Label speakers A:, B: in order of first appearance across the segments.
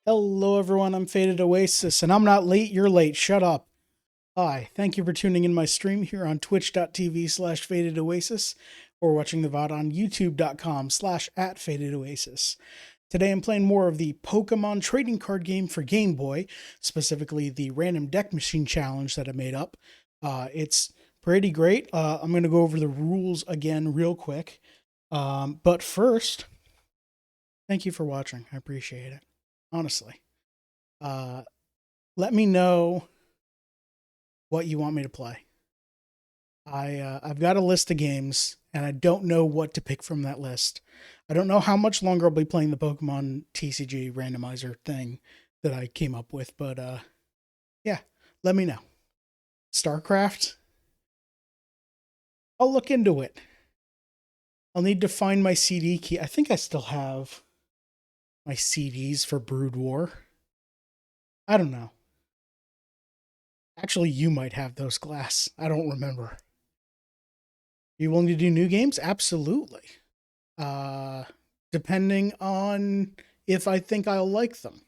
A: Hello, everyone. I'm Faded Oasis, and I'm not late. You're late. Shut up. Hi. Thank you for tuning in my stream here on twitch.tv/Faded Oasis or watching the VOD on youtube.com/at Faded Oasis. Today I'm playing more of the Pokemon trading card game for Game Boy, specifically the Random Deck Machine Challenge that I made up. It's pretty great. I'm going to go over the rules again real quick. But first, thank you for watching. I appreciate it. Honestly. Let me know what you want me to play. I've got a list of games, and I don't know what to pick from that list. I don't know how much longer I'll be playing the Pokemon TCG randomizer thing that I came up with, but yeah, let me know. StarCraft? I'll look into it. I'll need to find my CD key. I think I still have my CDs for Brood War. I don't know. Actually, you might have those, Glass. I don't remember. You willing to do new games? Absolutely. Depending on if I think I'll like them.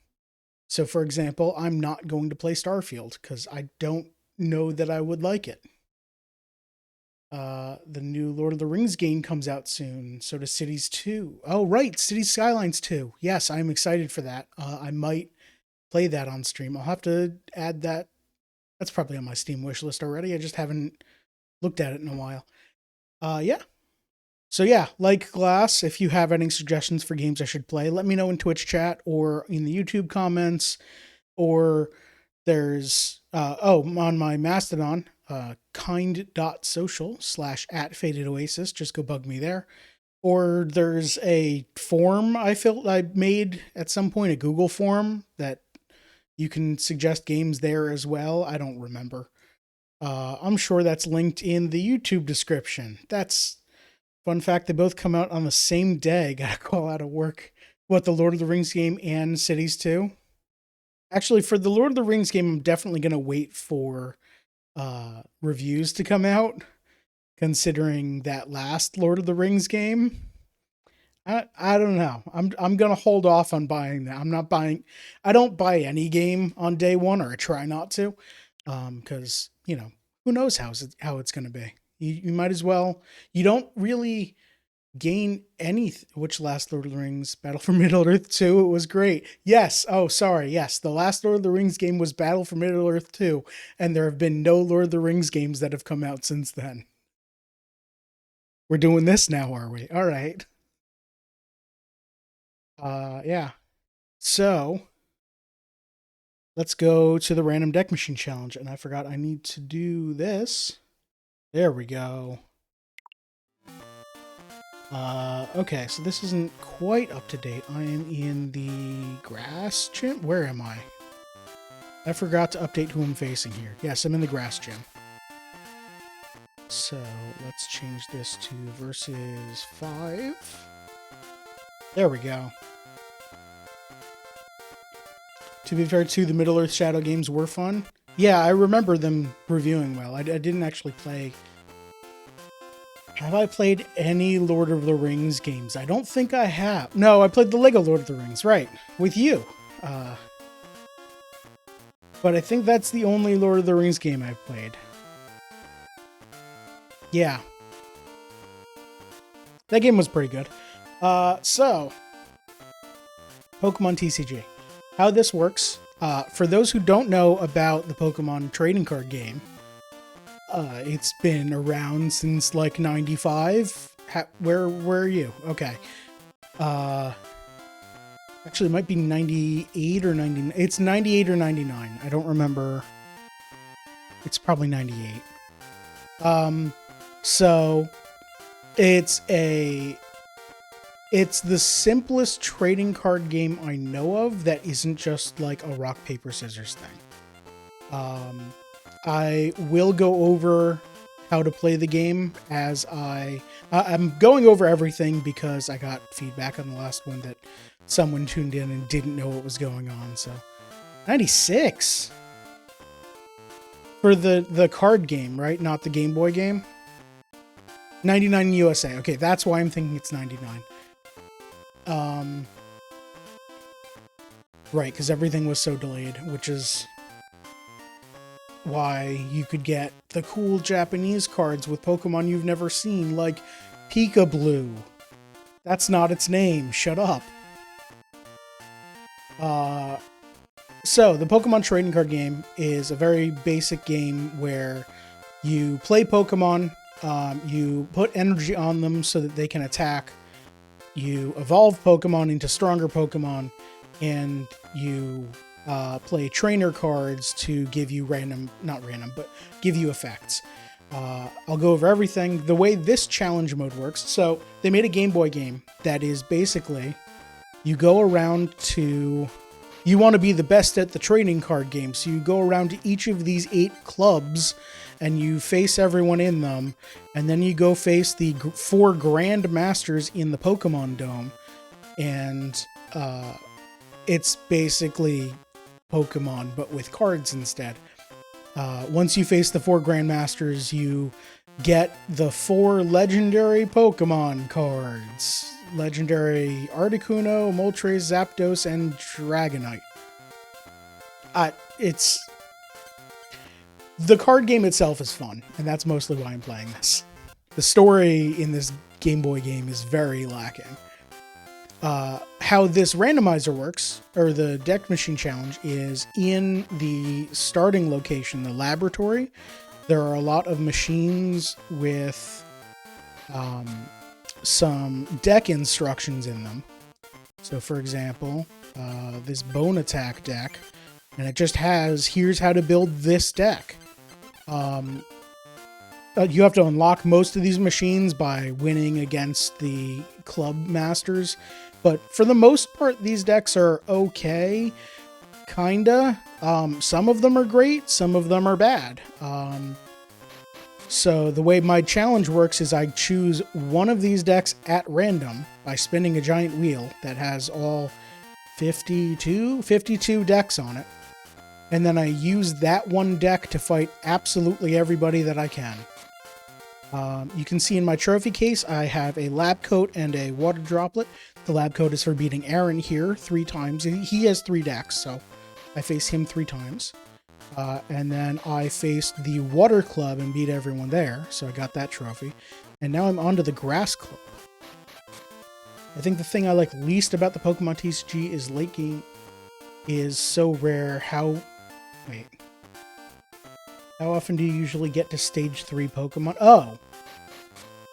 A: So, for example, I'm not going to play Starfield because I don't know that I would like it. The new Lord of the Rings game comes out soon. So does Cities 2. Oh, right. Cities Skylines 2. Yes, I'm excited for that. I might play that on stream. I'll have to add that. That's probably on my Steam wish list already. I just haven't looked at it in a while. Yeah. So yeah, like Glass, if you have any suggestions for games I should play, let me know in Twitch chat or in the YouTube comments. Or there's, on my Mastodon, kind.social/at Faded Oasis. Just go bug me there. Or there's a form I made at some point, a Google form that you can suggest games there as well. I don't remember. I'm sure that's linked in the YouTube description. That's fun fact. They both come out on the same day. Gotta call out of work. What, the Lord of the Rings game and Cities 2? Actually, for the Lord of the Rings game, I'm definitely gonna wait for reviews to come out. Considering that last Lord of the Rings game, I don't know. I'm gonna hold off on buying that. I'm not buying. I don't buy any game on day one, or I try not to, because who knows how it's gonna be. You might as well. You don't really gain any. Which last Lord of the Rings? Battle for Middle Earth 2. It was great. Yes. Oh, sorry. Yes, the last Lord of the Rings game was Battle for Middle Earth 2, and there have been no Lord of the Rings games that have come out since then. We're doing this now, are we? All right. Yeah. So let's go to the random deck machine challenge. And I forgot I need to do this. There we go. Okay, so this isn't quite up to date. I am in the grass gym. Where am I? I forgot to update who I'm facing here. Yes, I'm in the grass gym. So let's change this to versus 5. There we go. To be fair, too, the Middle-earth Shadow games were fun. Yeah, I remember them reviewing well. I didn't actually play. Have I played any Lord of the Rings games? I don't think I have. No, I played the Lego Lord of the Rings, right, with you. But I think that's the only Lord of the Rings game I've played. Yeah. That game was pretty good. So, Pokemon TCG. How this works, for those who don't know about the Pokemon trading card game, it's been around since like 95. Where are you? Okay. Actually, it might be 98 or 99. It's 98 or 99. I don't remember. It's probably 98. So it's the simplest trading card game I know of that isn't just like a rock, paper, scissors thing. I will go over how to play the game as I'm going over everything because I got feedback on the last one that someone tuned in and didn't know what was going on. So 96 for the card game, right? Not the Game Boy game. 99 USA. Okay, that's why I'm thinking it's 99. Right, because everything was so delayed, which is why you could get the cool Japanese cards with Pokemon you've never seen, like Pika-Blue. That's not its name. Shut up. So, the Pokemon trading card game is a very basic game where you play Pokemon, you put energy on them so that they can attack, you evolve Pokemon into stronger Pokemon, and you play trainer cards to give you give you effects. I'll go over everything. The way this challenge mode works, so they made a Game Boy game that is basically, you go around to, you want to be the best at the trading card game, so you go around to each of these 8 clubs and you face everyone in them, and then you go face the 4 Grand Masters in the Pokemon Dome, and it's basically Pokemon but with cards instead. Once you face the 4 Grandmasters, you get the 4 legendary Pokemon cards. Legendary Articuno, Moltres, Zapdos, and Dragonite. The card game itself is fun, and that's mostly why I'm playing this. The story in this Game Boy game is very lacking. How this randomizer works, or the deck machine challenge, is in the starting location, the laboratory. There are a lot of machines with some deck instructions in them. So, for example, this Bone Attack deck, and it just has, here's how to build this deck. You have to unlock most of these machines by winning against the club masters, but for the most part, these decks are okay, kinda. Some of them are great, some of them are bad. So the way my challenge works is I choose one of these decks at random by spinning a giant wheel that has all 52 decks on it. And then I use that one deck to fight absolutely everybody that I can. You can see in my trophy case, I have a lab coat and a water droplet. The lab coat is for beating Aaron here 3 times. He has 3 decks, so I face him 3 times. And then I faced the Water Club and beat everyone there, so I got that trophy. And now I'm on to the Grass Club. I think the thing I like least about the Pokemon TCG is late game is so rare. How often do you usually get to stage 3 Pokemon? Oh!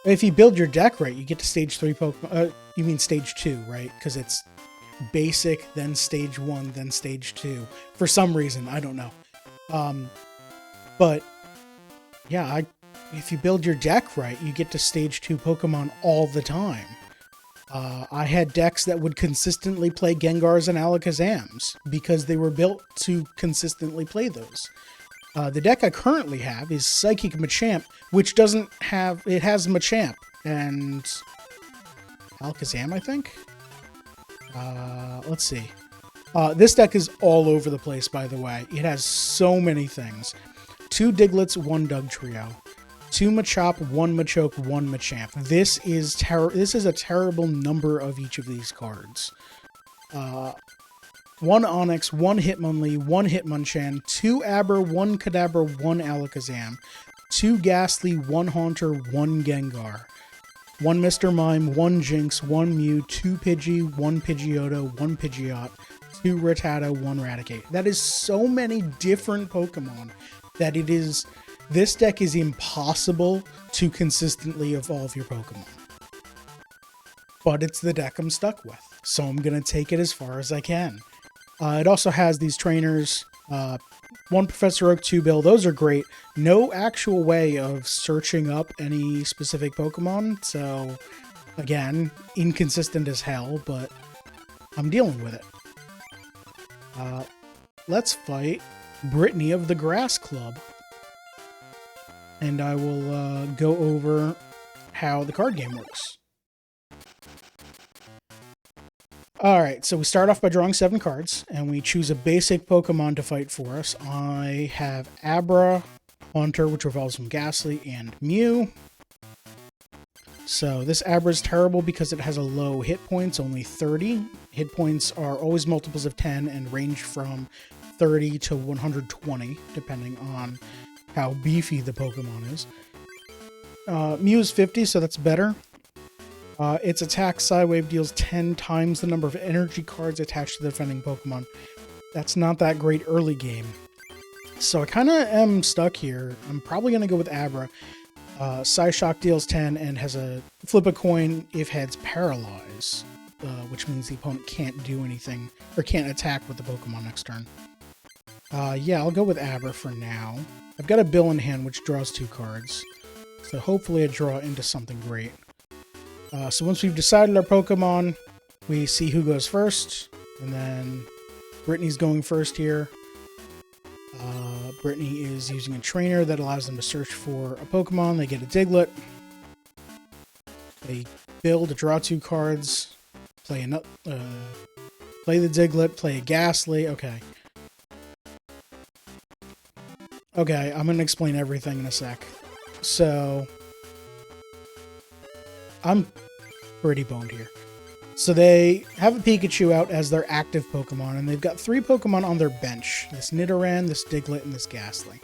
A: If you build your deck right, you get to stage 3 Pokemon. You mean stage 2, right? Because it's basic, then stage 1, then stage 2. For some reason, I don't know. But yeah, if you build your deck right, you get to stage 2 Pokemon all the time. I had decks that would consistently play Gengars and Alakazams because they were built to consistently play those. The deck I currently have is Psychic Machamp, which doesn't have, it has Machamp and Alakazam, I think? Let's see. This deck is all over the place, by the way. It has so many things. 2 Diglets, 1 Dugtrio. 2 Machop, 1 Machoke, 1 Machamp. This is a terrible number of each of these cards. 1 Onix, 1 Hitmonlee, 1 Hitmonchan, 2 Aber, 1 Kadabra, 1 Alakazam, 2 Ghastly, 1 Haunter, 1 Gengar, 1 Mr. Mime, 1 Jinx, 1 Mew, 2 Pidgey, 1 Pidgeotto, 1 Pidgeot, 2 Rattata, 1 Raticate. That is so many different Pokemon that this deck is impossible to consistently evolve your Pokemon. But it's the deck I'm stuck with, so I'm going to take it as far as I can. It also has these trainers, 1 Professor Oak, 2 Bill. Those are great. No actual way of searching up any specific Pokemon, so again, inconsistent as hell, but I'm dealing with it. Let's fight Brittany of the Grass Club. And I will go over how the card game works. Alright, so we start off by drawing 7 cards, and we choose a basic Pokemon to fight for us. I have Abra, Haunter, which revolves from Ghastly, and Mew. So this Abra is terrible because it has a low hit points, only 30. Hit points are always multiples of 10 and range from 30 to 120, depending on how beefy the Pokemon is. Mew is 50, so that's better. Its attack Psywave deals 10 times the number of energy cards attached to the defending Pokemon. That's not that great early game. So I kind of am stuck here. I'm probably going to go with Abra. Psyshock deals 10 and has a flip a coin if heads paralyze, which means the opponent can't do anything or can't attack with the Pokemon next turn. Yeah, I'll go with Abra for now. I've got a Bill in hand, which draws 2 cards. So hopefully I draw into something great. So once we've decided our Pokemon, we see who goes first. And then Brittany's going first here. Brittany is using a trainer that allows them to search for a Pokemon. They get a Diglett. They build to draw 2 cards. Play the Diglett. Play a Ghastly. Okay. Okay, I'm going to explain everything in a sec. So, I'm pretty boned here. So they have a Pikachu out as their active Pokemon, and they've got 3 Pokemon on their bench. This Nidoran, this Diglett, and this Ghastly.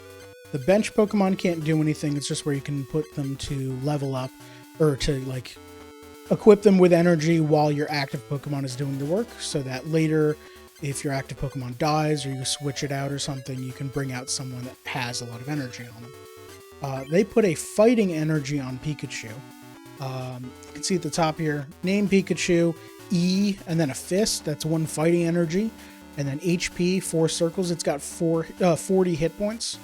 A: The bench Pokemon can't do anything, it's just where you can put them to level up, or to, like, equip them with energy while your active Pokemon is doing the work, so that later, if your active Pokemon dies, or you switch it out or something, you can bring out someone that has a lot of energy on them. They put a fighting energy on Pikachu. You can see at the top here, name Pikachu, E, and then a fist, that's 1 fighting energy, and then HP, 4 circles, it's got 40 hit points.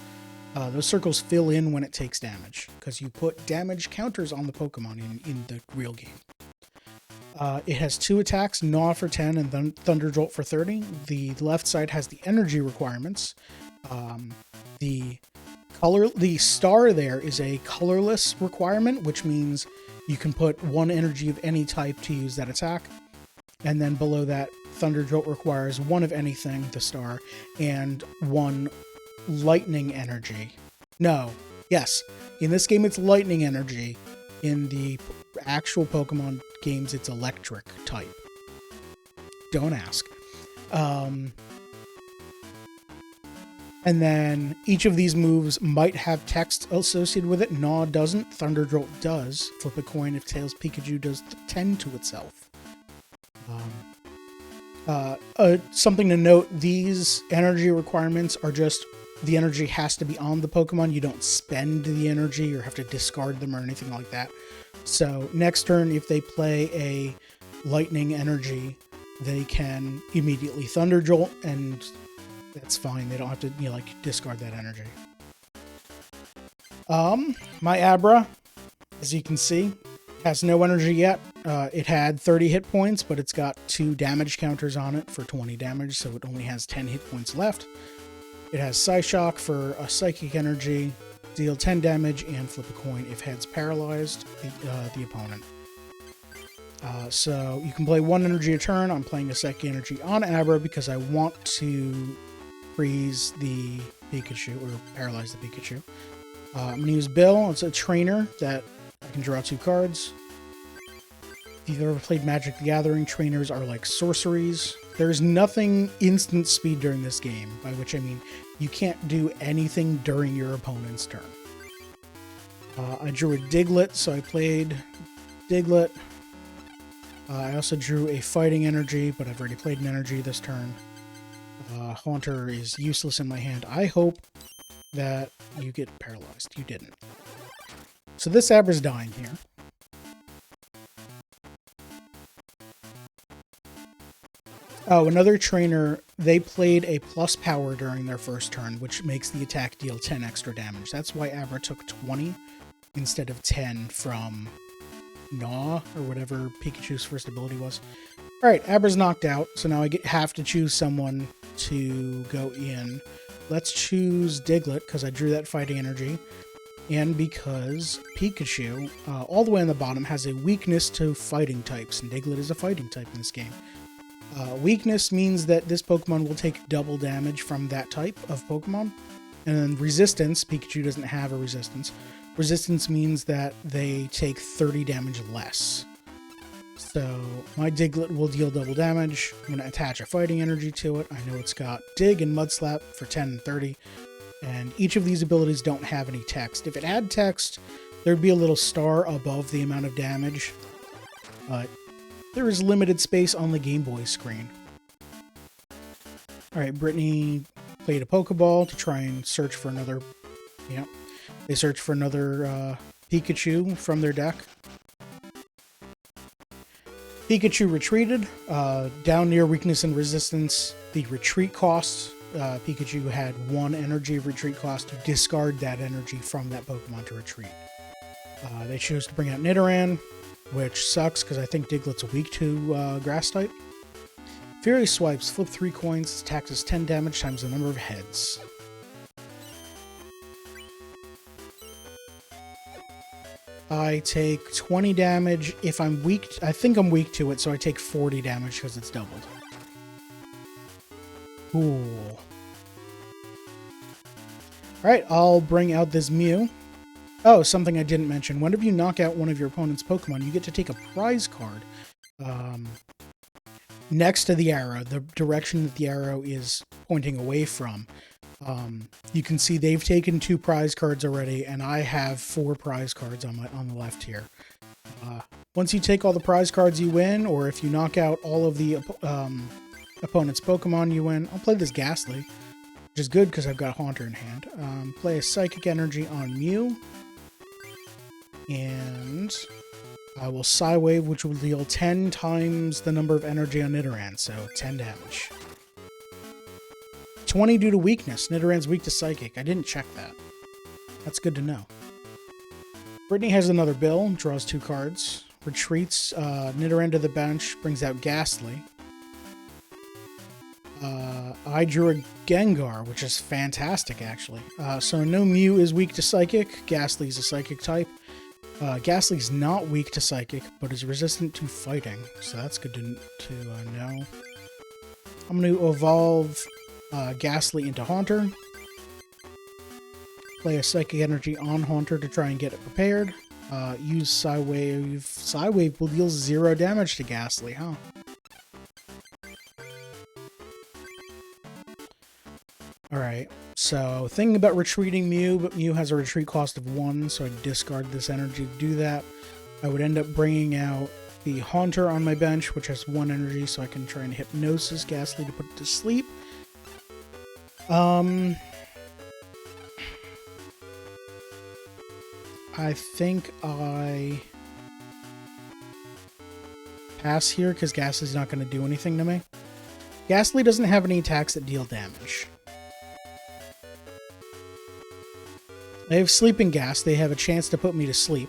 A: Those circles fill in when it takes damage, because you put damage counters on the Pokemon in the real game. It has 2 attacks, Gnaw for 10 and then Thunder Jolt for 30. The left side has the energy requirements. The star there is a colorless requirement, which means you can put 1 energy of any type to use that attack. And then below that, Thunder Jolt requires 1 of anything, the star, and 1 lightning energy. No. Yes. In this game, it's lightning energy. In the actual Pokemon games, it's electric type. Don't ask. And then each of these moves might have text associated with it. Gnaw doesn't. Thunder Jolt does. Flip a coin if Tails Pikachu does 10 to itself. Something to note, these energy requirements are just the energy has to be on the Pokemon. You don't spend the energy or have to discard them or anything like that. So next turn, if they play a lightning energy, they can immediately Thunder Jolt, and that's fine. They don't have to, discard that energy. My Abra, as you can see, has no energy yet. It had 30 hit points, but it's got 2 damage counters on it for 20 damage, so it only has 10 hit points left. It has Psyshock for a psychic energy, deal 10 damage, and flip a coin if heads paralyzed the opponent. So you can play 1 energy a turn. I'm playing a psychic energy on Abra because I want to freeze the Pikachu, or paralyze the Pikachu. I'm going to use Bill. It's a trainer that I can draw 2 cards. If you've ever played Magic the Gathering, trainers are like sorceries. There's nothing instant speed during this game, by which I mean you can't do anything during your opponent's turn. I drew a Diglett, so I played Diglett. I also drew a fighting energy, but I've already played an energy this turn. Haunter is useless in my hand. I hope that you get paralyzed. You didn't. So this Abra's dying here. Oh, another trainer, they played a plus power during their first turn, which makes the attack deal 10 extra damage. That's why Abra took 20 instead of 10 from Gnaw, or whatever Pikachu's first ability was. Alright, Abra's knocked out, so now I have to choose someone to go in. Let's choose Diglett, because I drew that fighting energy, and because Pikachu, all the way on the bottom, has a weakness to fighting types, and Diglett is a fighting type in this game. Weakness means that this Pokemon will take double damage from that type of Pokemon. And then resistance, Pikachu doesn't have a resistance. Resistance means that they take 30 damage less. So my Diglett will deal double damage. I'm going to attach a fighting energy to it. I know it's got Dig and Mud Slap for 10 and 30. And each of these abilities don't have any text. If it had text, there'd be a little star above the amount of damage. But there is limited space on the Game Boy screen. Alright, Brittany played a Pokeball to try and search for another... Yeah, they searched for another Pikachu from their deck. Pikachu retreated, down near weakness and resistance. The retreat cost, Pikachu had 1 energy retreat cost to discard that energy from that Pokemon to retreat. They chose to bring out Nidoran, which sucks because I think Diglett's weak to Grass type. Fury swipes, flip 3 coins, its attack does 10 damage times the number of heads. I take 20 damage if I'm weak. I think I'm weak to it, so I take 40 damage because it's doubled. Cool. Alright, I'll bring out this Mew. Oh, something I didn't mention. Whenever you knock out one of your opponent's Pokemon, you get to take a prize card next to the arrow, the direction that the arrow is pointing away from. You can see they've taken 2 prize cards already, and I have 4 prize cards on the left here. Once you take all the prize cards, you win, or if you knock out all of the opponent's Pokemon, you win. I'll play this Ghastly, which is good because I've got Haunter in hand. Play a Psychic Energy on Mew, and I will Psywave, which will deal 10 times the number of energy on Nidoran, so 10 damage. 20 due to weakness. Nidoran's weak to Psychic. I didn't check that. That's good to know. Brittany has another Bill, draws 2 cards, retreats Nidoran to the bench, brings out Ghastly. I drew a Gengar, which is fantastic, actually. So no Mew is weak to Psychic. Ghastly's a Psychic type. Ghastly's not weak to Psychic, but is resistant to fighting, so that's good to know. I'm going to evolve Ghastly into Haunter. Play a Psychic Energy on Haunter to try and get it prepared. Use Psywave. Psywave will deal 0 damage to Ghastly, huh? Alright, so thinking about retreating Mew, but Mew has a retreat cost of 1, so I discard this energy to do that. I would end up bringing out the Haunter on my bench, which has 1 energy, so I can try and Hypnosis Ghastly to put it to sleep. I think I pass here because Ghastly's not going to do anything to me. Ghastly doesn't have any attacks that deal damage. I have Sleeping Gas. They have a chance to put me to sleep,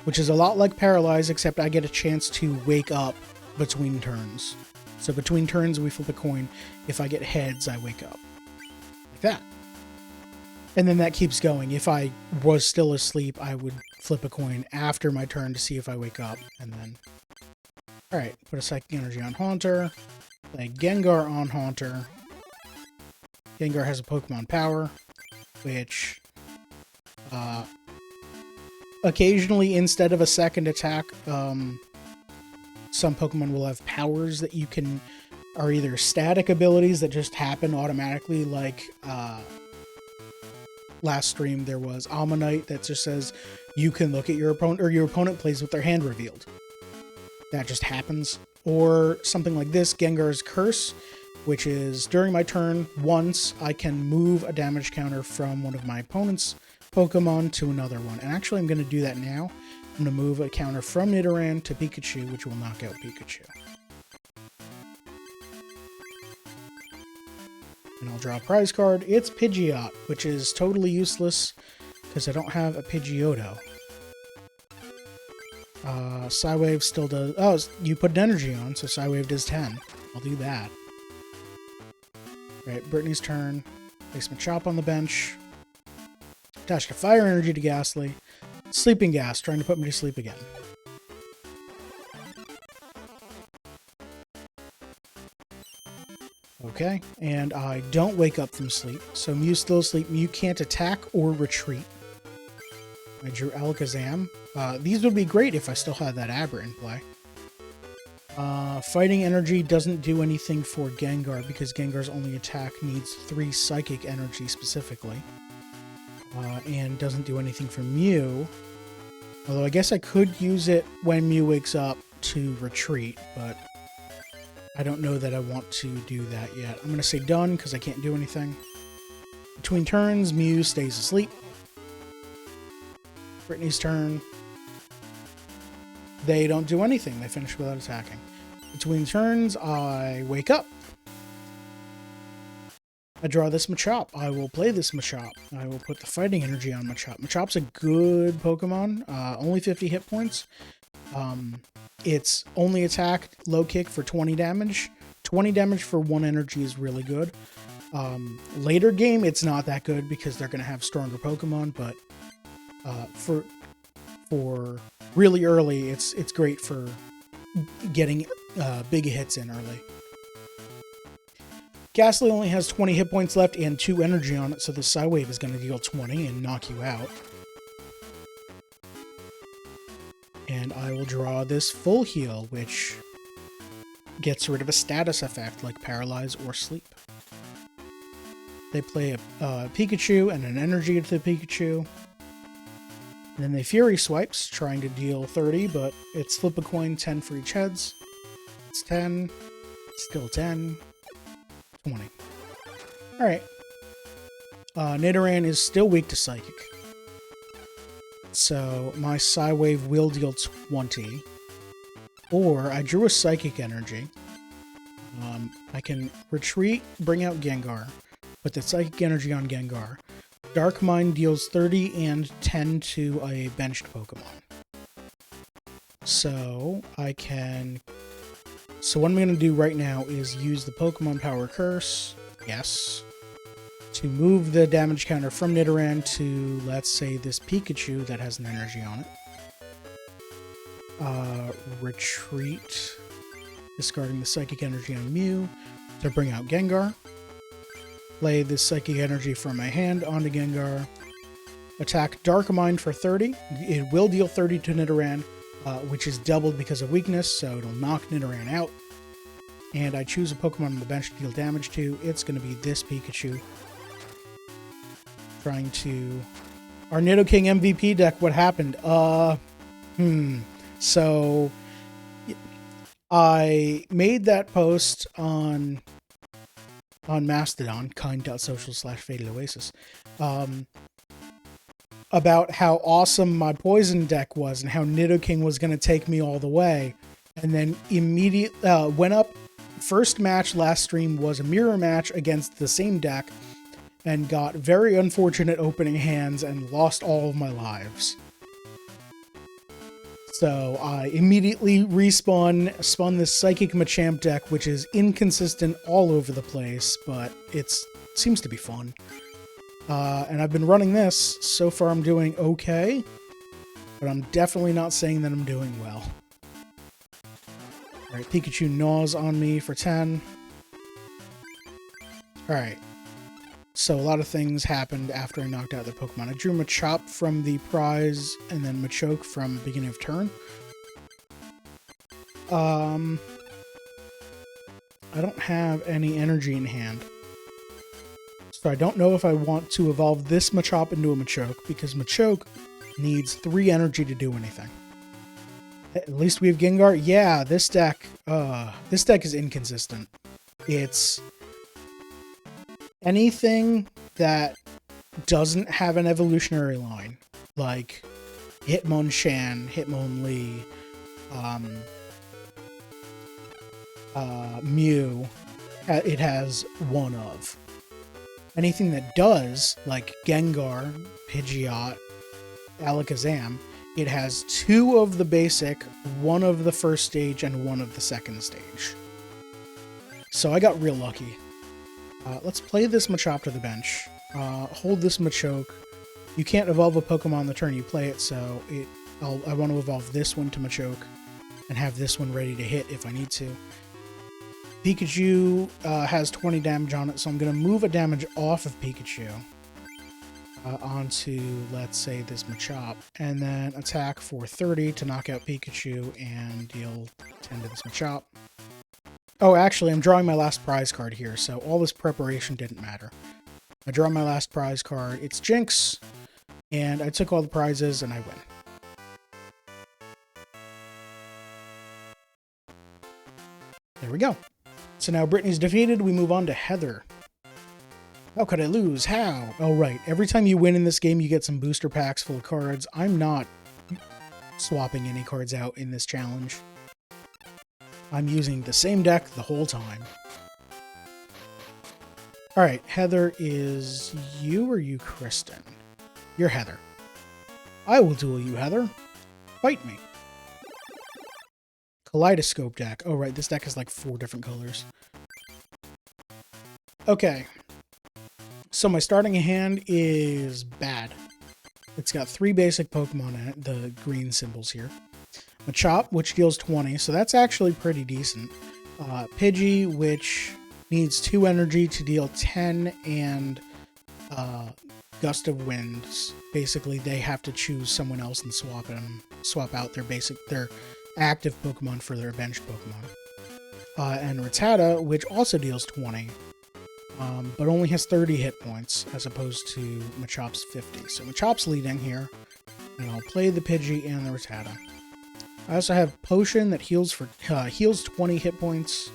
A: which is a lot like Paralyze, except I get a chance to wake up between turns. So between turns, we flip a coin. If I get heads, I wake up. Like that. And then that keeps going. If I was still asleep, I would flip a coin after my turn to see if I wake up, and then... Alright, put a Psychic Energy on Haunter. Play Gengar on Haunter. Gengar has a Pokemon Power, which... occasionally, instead of a second attack, some Pokemon will have powers that you can... are either static abilities that just happen automatically, like... last stream there was Ammonite that just says you can look at your opponent, or your opponent plays with their hand revealed. That just happens. Or something like this, Gengar's Curse, which is during my turn, once I can move a damage counter from one of my opponent's Pokemon to another one. And actually I'm going to do that now. I'm going to move a counter from Nidoran to Pikachu, which will knock out Pikachu. And I'll draw a prize card. It's Pidgeot, which is totally useless because I don't have a Pidgeotto. Psywave still does... Oh, you put an energy on, so Psywave does 10. I'll do that. Alright, Brittany's turn. Place Machop on the bench. Attached a Fire Energy to Ghastly. Sleeping Gas, trying to put me to sleep again. Okay, and I don't wake up from sleep, so Mew's still asleep. Mew can't attack or retreat. I drew Alakazam. These would be great if I still had that Aber in play. Fighting Energy doesn't do anything for Gengar because Gengar's only attack needs 3 Psychic Energy specifically. And doesn't do anything for Mew. Although I guess I could use it when Mew wakes up to retreat, but I don't know that I want to do that yet. I'm going to say done because I can't do anything. Between turns, Mew stays asleep. Brittany's turn. They don't do anything. They finish without attacking. Between turns, I wake up. I draw this Machop. I will play this Machop. I will put the Fighting Energy on Machop. Machop's a good Pokemon. Only 50 hit points. It's only attack, low kick for 20 damage. 20 damage for 1 energy is really good. Later game, it's not that good because they're going to have stronger Pokemon, but for really early, it's great for getting big hits in early. Ghastly only has 20 hit points left and 2 energy on it, so the Psywave is going to deal 20 and knock you out. And I will draw this Full Heal, which gets rid of a status effect like Paralyze or Sleep. They play a Pikachu and an energy to the Pikachu. And then they Fury Swipes, trying to deal 30, but it's flip a coin, 10 for each heads. It's 10, still 10, 20. Alright. Nidoran is still weak to Psychic. So my Psywave will deal 20. Or I drew a Psychic Energy. I can retreat, bring out Gengar. Put the Psychic Energy on Gengar. Dark Mind deals 30 and 10 to a benched Pokemon. So I can... So what I'm going to do right now is use the Pokemon Power Curse, yes, to move the damage counter from Nidoran to, let's say, this Pikachu that has an energy on it. Retreat, discarding the Psychic Energy on Mew to bring out Gengar. Play this Psychic Energy from my hand onto Gengar. Attack Dark Mind for 30. It will deal 30 to Nidoran, which is doubled because of weakness, so it'll knock Nidoran out. And I choose a Pokemon on the bench to deal damage to. It's going to be this Pikachu. Trying to... Our Nidoking MVP deck, what happened? So... I made that post on Mastodon, kind.social/fadeloasis, about how awesome my Poison deck was and how Nidoking was going to take me all the way. And then immediately went up. First match last stream was a mirror match against the same deck and got very unfortunate opening hands and lost all of my lives. So I immediately spun this Psychic Machamp deck, which is inconsistent all over the place, but it seems to be fun. And I've been running this. So far I'm doing okay, but I'm definitely not saying that I'm doing well. Alright, Pikachu gnaws on me for 10. Alright. So a lot of things happened after I knocked out the Pokemon. I drew Machop from the prize, and then Machoke from beginning of turn. I don't have any energy in hand. So I don't know if I want to evolve this Machop into a Machoke, because Machoke needs 3 energy to do anything. At least we have Gengar. Yeah, this deck is inconsistent. It's anything that doesn't have an evolutionary line, like Hitmonchan, Hitmonlee, Mew, it has 1 of. Anything that does, like Gengar, Pidgeot, Alakazam, it has 2 of the basic, 1 of the first stage, and 1 of the second stage. So I got real lucky. Let's play this Machop to the bench. Hold this Machoke. You can't evolve a Pokemon the turn you play it, so I want to evolve this one to Machoke and have this one ready to hit if I need to. Pikachu has 20 damage on it, so I'm going to move a damage off of Pikachu. onto, let's say, this Machop, and then attack for 30 to knock out Pikachu and deal 10 to this Machop. Oh, actually, I'm drawing my last prize card here, so all this preparation didn't matter. I draw my last prize card. It's Jinx, and I took all the prizes, and I win. There we go. So now Brittany's defeated. We move on to Heather. How could I lose? How? Oh, right. Every time you win in this game, you get some booster packs full of cards. I'm not swapping any cards out in this challenge. I'm using the same deck the whole time. Alright, Heather, is you or you Kristen? You're Heather. I will duel you, Heather. Fight me. Kaleidoscope deck. Oh, right, this deck has like 4 different colors. Okay. So my starting hand is bad. It's got 3 basic Pokemon in it, the green symbols here. Machop, which deals 20, so that's actually pretty decent. Pidgey, which needs 2 energy to deal 10, and Gust of Winds. Basically, they have to choose someone else and swap out their active Pokemon for their bench Pokemon. And Rattata, which also deals 20, but only has 30 hit points as opposed to Machop's 50. So Machop's leading here, and I'll play the Pidgey and the Rattata. I also have Potion that heals 20 hit points.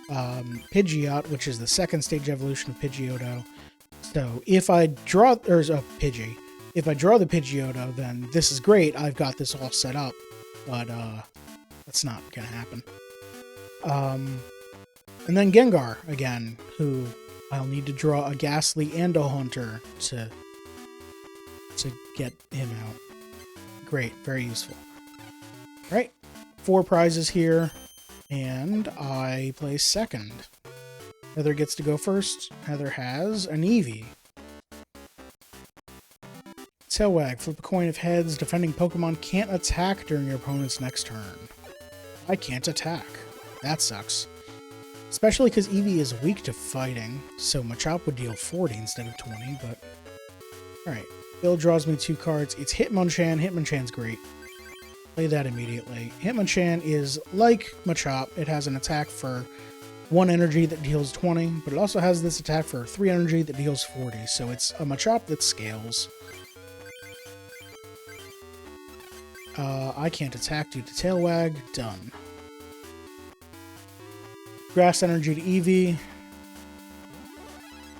A: Pidgeot, which is the second stage evolution of Pidgeotto. So if I draw, Pidgey. If I draw the Pidgeotto, then this is great. I've got this all set up, but that's not gonna happen. And then Gengar again, who I'll need to draw a Ghastly and a Haunter to get him out. Great, very useful. Right, 4 prizes here, and I place second. Heather gets to go first. Heather has an Eevee. Tail Wag, flip a coin of heads. Defending Pokemon can't attack during your opponent's next turn. I can't attack. That sucks. Especially because Eevee is weak to fighting, so Machop would deal 40 instead of 20, but... Alright, Bill draws me 2 cards. It's Hitmonchan. Hitmonchan's great. Play that immediately. Hitmonchan is like Machop. It has an attack for 1 energy that deals 20, but it also has this attack for 3 energy that deals 40, so it's a Machop that scales. I can't attack due to Tail Wag. Done. Grass energy to Eevee.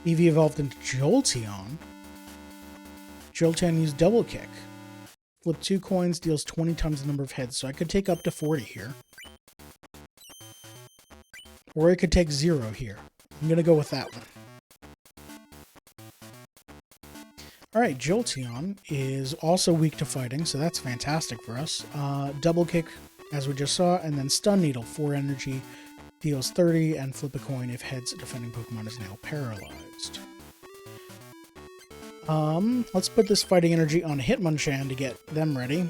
A: Eevee evolved into Jolteon. Jolteon used Double Kick. Flip 2 coins, deals 20 times the number of heads, so I could take up to 40 here. Or I could take 0 here. I'm going to go with that one. Alright, Jolteon is also weak to fighting, so that's fantastic for us. Double Kick, as we just saw, and then Stun Needle, 4 energy, deals 30, and flip a coin if heads defending Pokemon is now paralyzed. Let's put this fighting energy on Hitmonchan to get them ready.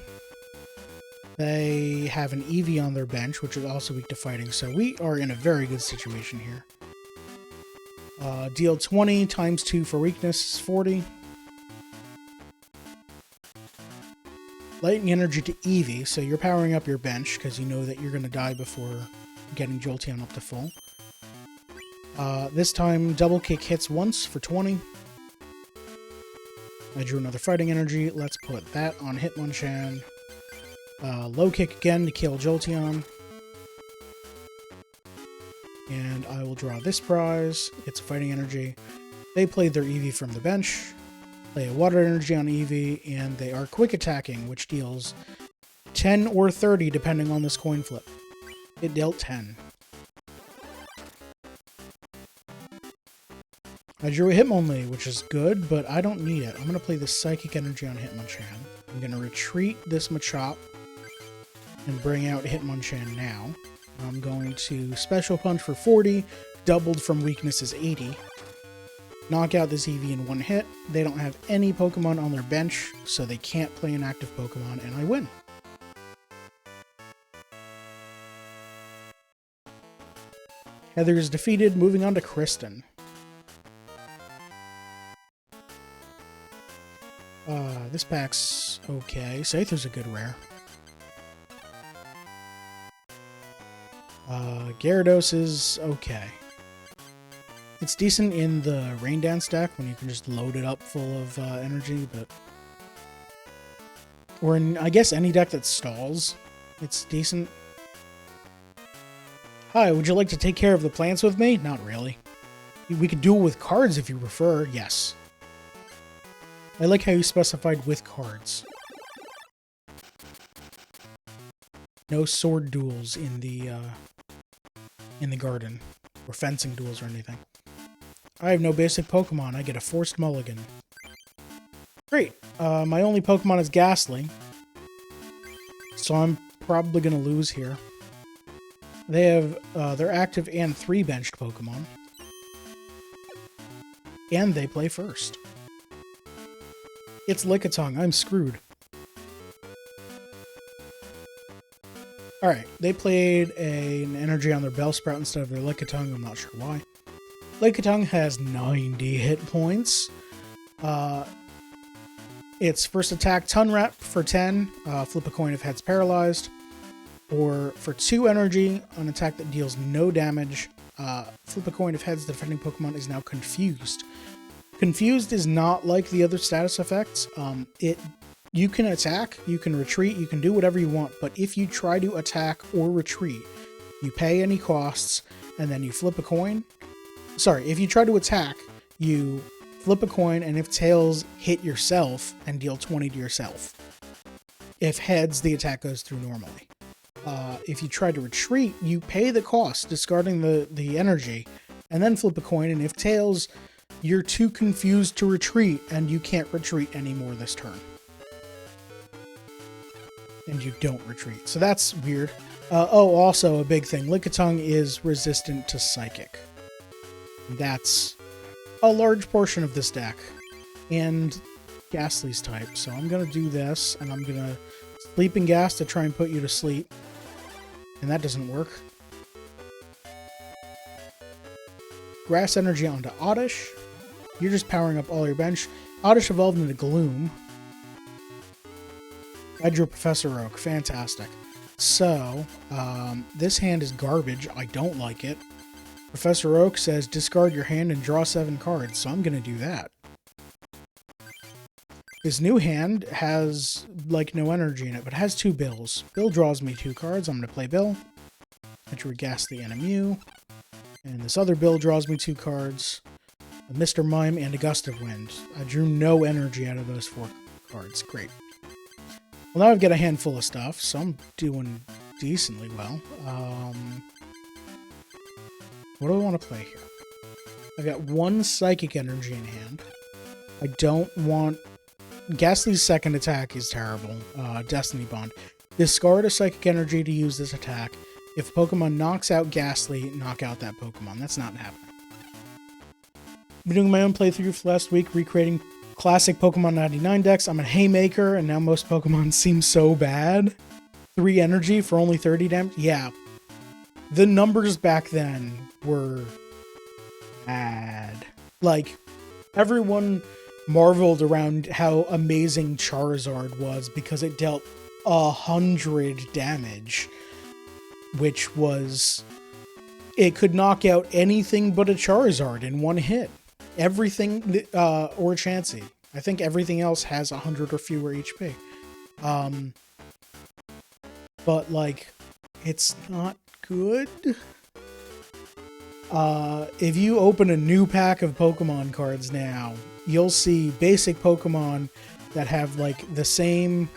A: They have an Eevee on their bench, which is also weak to fighting, so we are in a very good situation here. Deal 20 times 2 for weakness is 40. Lightning energy to Eevee, so you're powering up your bench because you know that you're going to die before getting Jolteon up to full. This time, Double Kick hits once for 20. I drew another fighting energy. Let's put that on Hitmonchan. Low Kick again to kill Jolteon. And I will draw this prize. It's a fighting energy. They played their Eevee from the bench. Play a water energy on Eevee, and they are quick attacking, which deals 10 or 30 depending on this coin flip. It dealt 10. I drew a Hitmonlee, which is good, but I don't need it. I'm going to play the Psychic Energy on Hitmonchan. I'm going to retreat this Machop and bring out Hitmonchan now. I'm going to Special Punch for 40, doubled from weakness is 80. Knock out this Eevee in 1 hit. They don't have any Pokemon on their bench, so they can't play an active Pokemon, and I win. Heather is defeated, moving on to Kristen. This pack's okay. Sather's a good rare. Gyarados is okay. It's decent in the Rain Dance deck when you can just load it up full of energy, but... Or in, I guess, any deck that stalls, it's decent. Hi, would you like to take care of the plants with me? Not really. We could do it with cards if you prefer, yes. I like how you specified with cards. No sword duels in the garden. Or fencing duels or anything. I have no basic Pokemon. I get a forced mulligan. Great. My only Pokemon is Ghastly. So I'm probably going to lose here. They have, they're active and 3 benched Pokemon. And they play first. It's Lickitung. I'm screwed. Alright, they played an energy on their Bellsprout instead of their Lickitung. I'm not sure why. Lickitung has 90 hit points. Its first attack, Tunrap for 10. Flip a coin if head's paralyzed. Or for 2 energy, an attack that deals no damage. Flip a coin if heads, the defending Pokemon is now confused. Confused is not like the other status effects. You can attack, you can retreat, you can do whatever you want, but if you try to attack or retreat, you pay any costs, and then you flip a coin. Sorry, if you try to attack, you flip a coin, and if tails, hit yourself and deal 20 to yourself. If heads, the attack goes through normally. If you try to retreat, you pay the cost, discarding the energy, and then flip a coin, and if tails, you're too confused to retreat, and you can't retreat anymore this turn. And you don't retreat. So that's weird. Also a big thing. Lickitung is resistant to Psychic. That's a large portion of this deck. And Ghastly's type. So I'm going to do this, and I'm going to Sleeping Gas to try and put you to sleep. And that doesn't work. Grass Energy onto Oddish. You're just powering up all your bench. Oddish evolved into Gloom. I drew Professor Oak. Fantastic. So, this hand is garbage. I don't like it. Professor Oak says discard your hand and draw 7 cards, so I'm going to do that. His new hand has, like, no energy in it, but has 2 Bills. Bill draws me 2 cards. I'm going to play Bill. I drew Ghastly and a Mew. And this other Bill draws me 2 cards. A Mr. Mime and a Gust of Wind. I drew no energy out of those 4 cards. Great. Well, now I've got a handful of stuff, so I'm doing decently well. What do I want to play here? I've got 1 Psychic Energy in hand. I don't want... Ghastly's second attack is terrible. Destiny Bond. Discard a Psychic Energy to use this attack. If a Pokemon knocks out Ghastly, knock out that Pokemon. That's not happening. I've been doing my own playthrough for last week, recreating classic Pokemon 99 decks. I'm a Haymaker, and now most Pokemon seem so bad. 3 energy for only 30 damage? Yeah. The numbers back then were bad. Like, everyone marveled around how amazing Charizard was because it dealt 100 damage, which was... It could knock out anything but a Charizard in 1 hit. Everything, or Chansey. I think everything else has 100 or fewer HP. But, like, it's not good. If you open a new pack of Pokemon cards now, you'll see basic Pokemon that have, like, the same...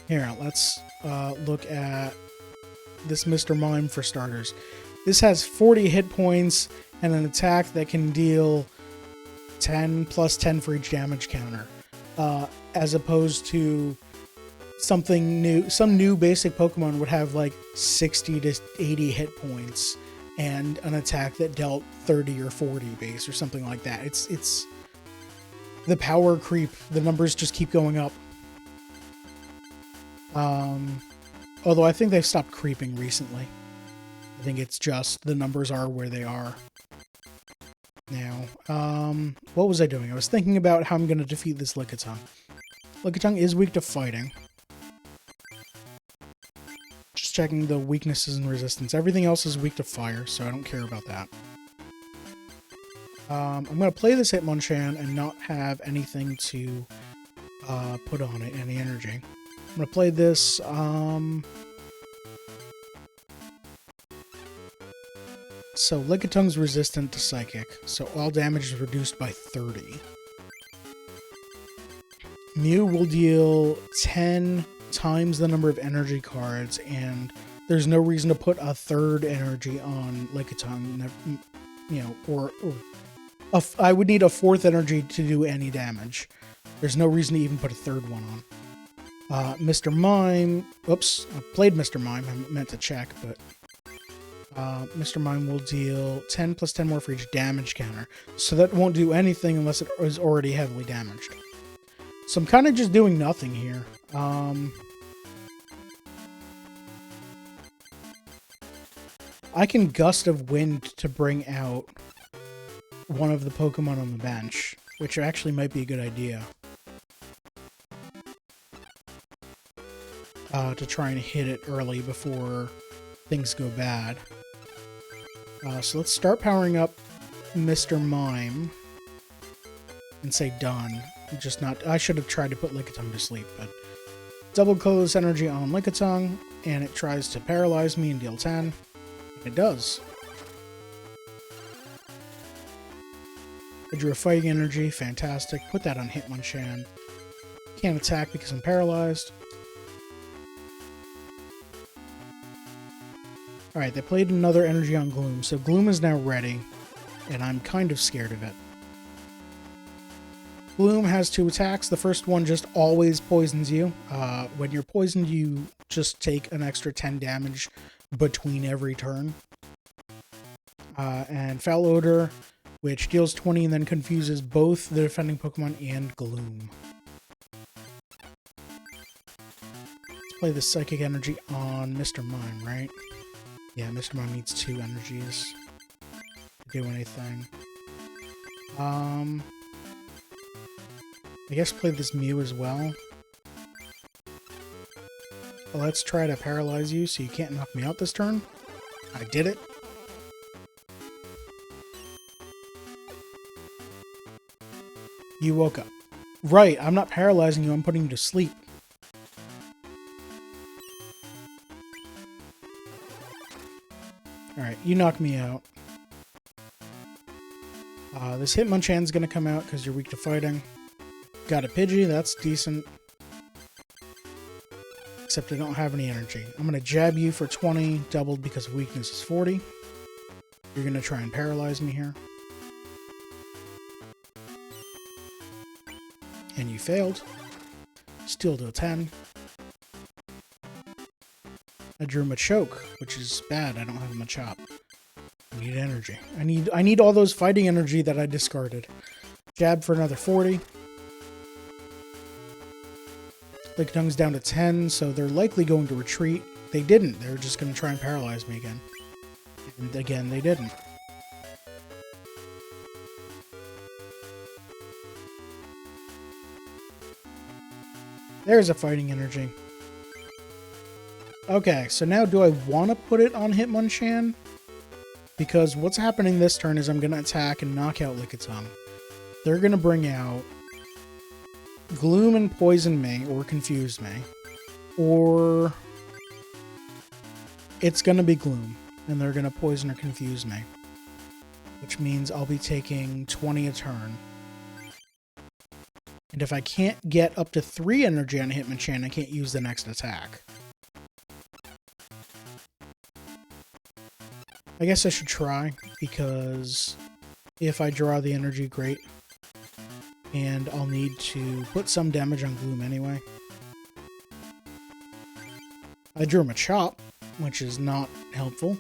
A: Here, let's look at this Mr. Mime for starters. This has 40 hit points and an attack that can deal 10 plus 10 for each damage counter. As opposed to something new. Some new basic Pokemon would have like 60 to 80 hit points and an attack that dealt 30 or 40 base or something like that. It's the power creep. The numbers just keep going up. Although I think they've stopped creeping recently. I think it's just the numbers are where they are. Now, what was I doing? I was thinking about how I'm going to defeat this Lickitung. Lickitung is weak to fighting. Just checking the weaknesses and resistance. Everything else is weak to fire, so I don't care about that. I'm going to play this Hitmonchan and not have anything to put on it, any energy. I'm going to play this, so Lickitung's resistant to Psychic, so all damage is reduced by 30. Mew will deal 10 times the number of energy cards, and there's no reason to put a third energy on Lickitung, you know, or I would need a fourth energy to do any damage. There's no reason to even put a third one on. Mr. Mime, oops, I played Mr. Mime, I meant to check, but Mr. Mime will deal 10 plus 10 more for each damage counter. So that won't do anything unless it is already heavily damaged. So I'm kind of just doing nothing here. I can Gust of Wind to bring out one of the Pokemon on the bench, which actually might be a good idea. To try and hit it early before things go bad. So let's start powering up Mr. Mime and say done. Just not. I should have tried to put Lickitung to sleep, but double colorless energy on Lickitung, and it tries to paralyze me and deal 10. And it does. I drew a fighting energy, fantastic. Put that on Hitmonchan. Can't attack because I'm paralyzed. Alright, they played another energy on Gloom, so Gloom is now ready, and I'm kind of scared of it. Gloom has 2 attacks. The first one just always poisons you. When you're poisoned, you just take an extra 10 damage between every turn. And Foul Odor, which deals 20 and then confuses both the defending Pokemon and Gloom. Let's play the Psychic Energy on Mr. Mime, right? Yeah, Mr. Mime needs 2 energies to do anything. I guess play this Mew as well. Well, let's try to paralyze you so you can't knock me out this turn. I did it. You woke up. Right, I'm not paralyzing you, I'm putting you to sleep. Alright, you knock me out. This Hitmonchan's gonna come out because you're weak to fighting. Got a Pidgey, that's decent. Except I don't have any energy. I'm gonna jab you for 20, doubled because weakness is 40. You're gonna try and paralyze me here. And you failed. Still do a 10. I drew Machoke, which is bad. I don't have a Machop. I need energy. I need all those fighting energy that I discarded. Jab for another 40. Licktung's down to 10, so they're likely going to retreat. They didn't. They're just going to try and paralyze me again. And again, they didn't. There's a fighting energy. Okay, so now do I want to put it on Hitmonchan? Because what's happening this turn is I'm going to attack and knock out Lickitung. They're going to bring out Gloom and poison me, or confuse me. Or it's going to be Gloom, and they're going to poison or confuse me. Which means I'll be taking 20 a turn. And if I can't get up to 3 energy on Hitmonchan, I can't use the next attack. I guess I should try, because if I draw the energy, great. And I'll need to put some damage on Gloom anyway. I drew him a Chop, which is not helpful.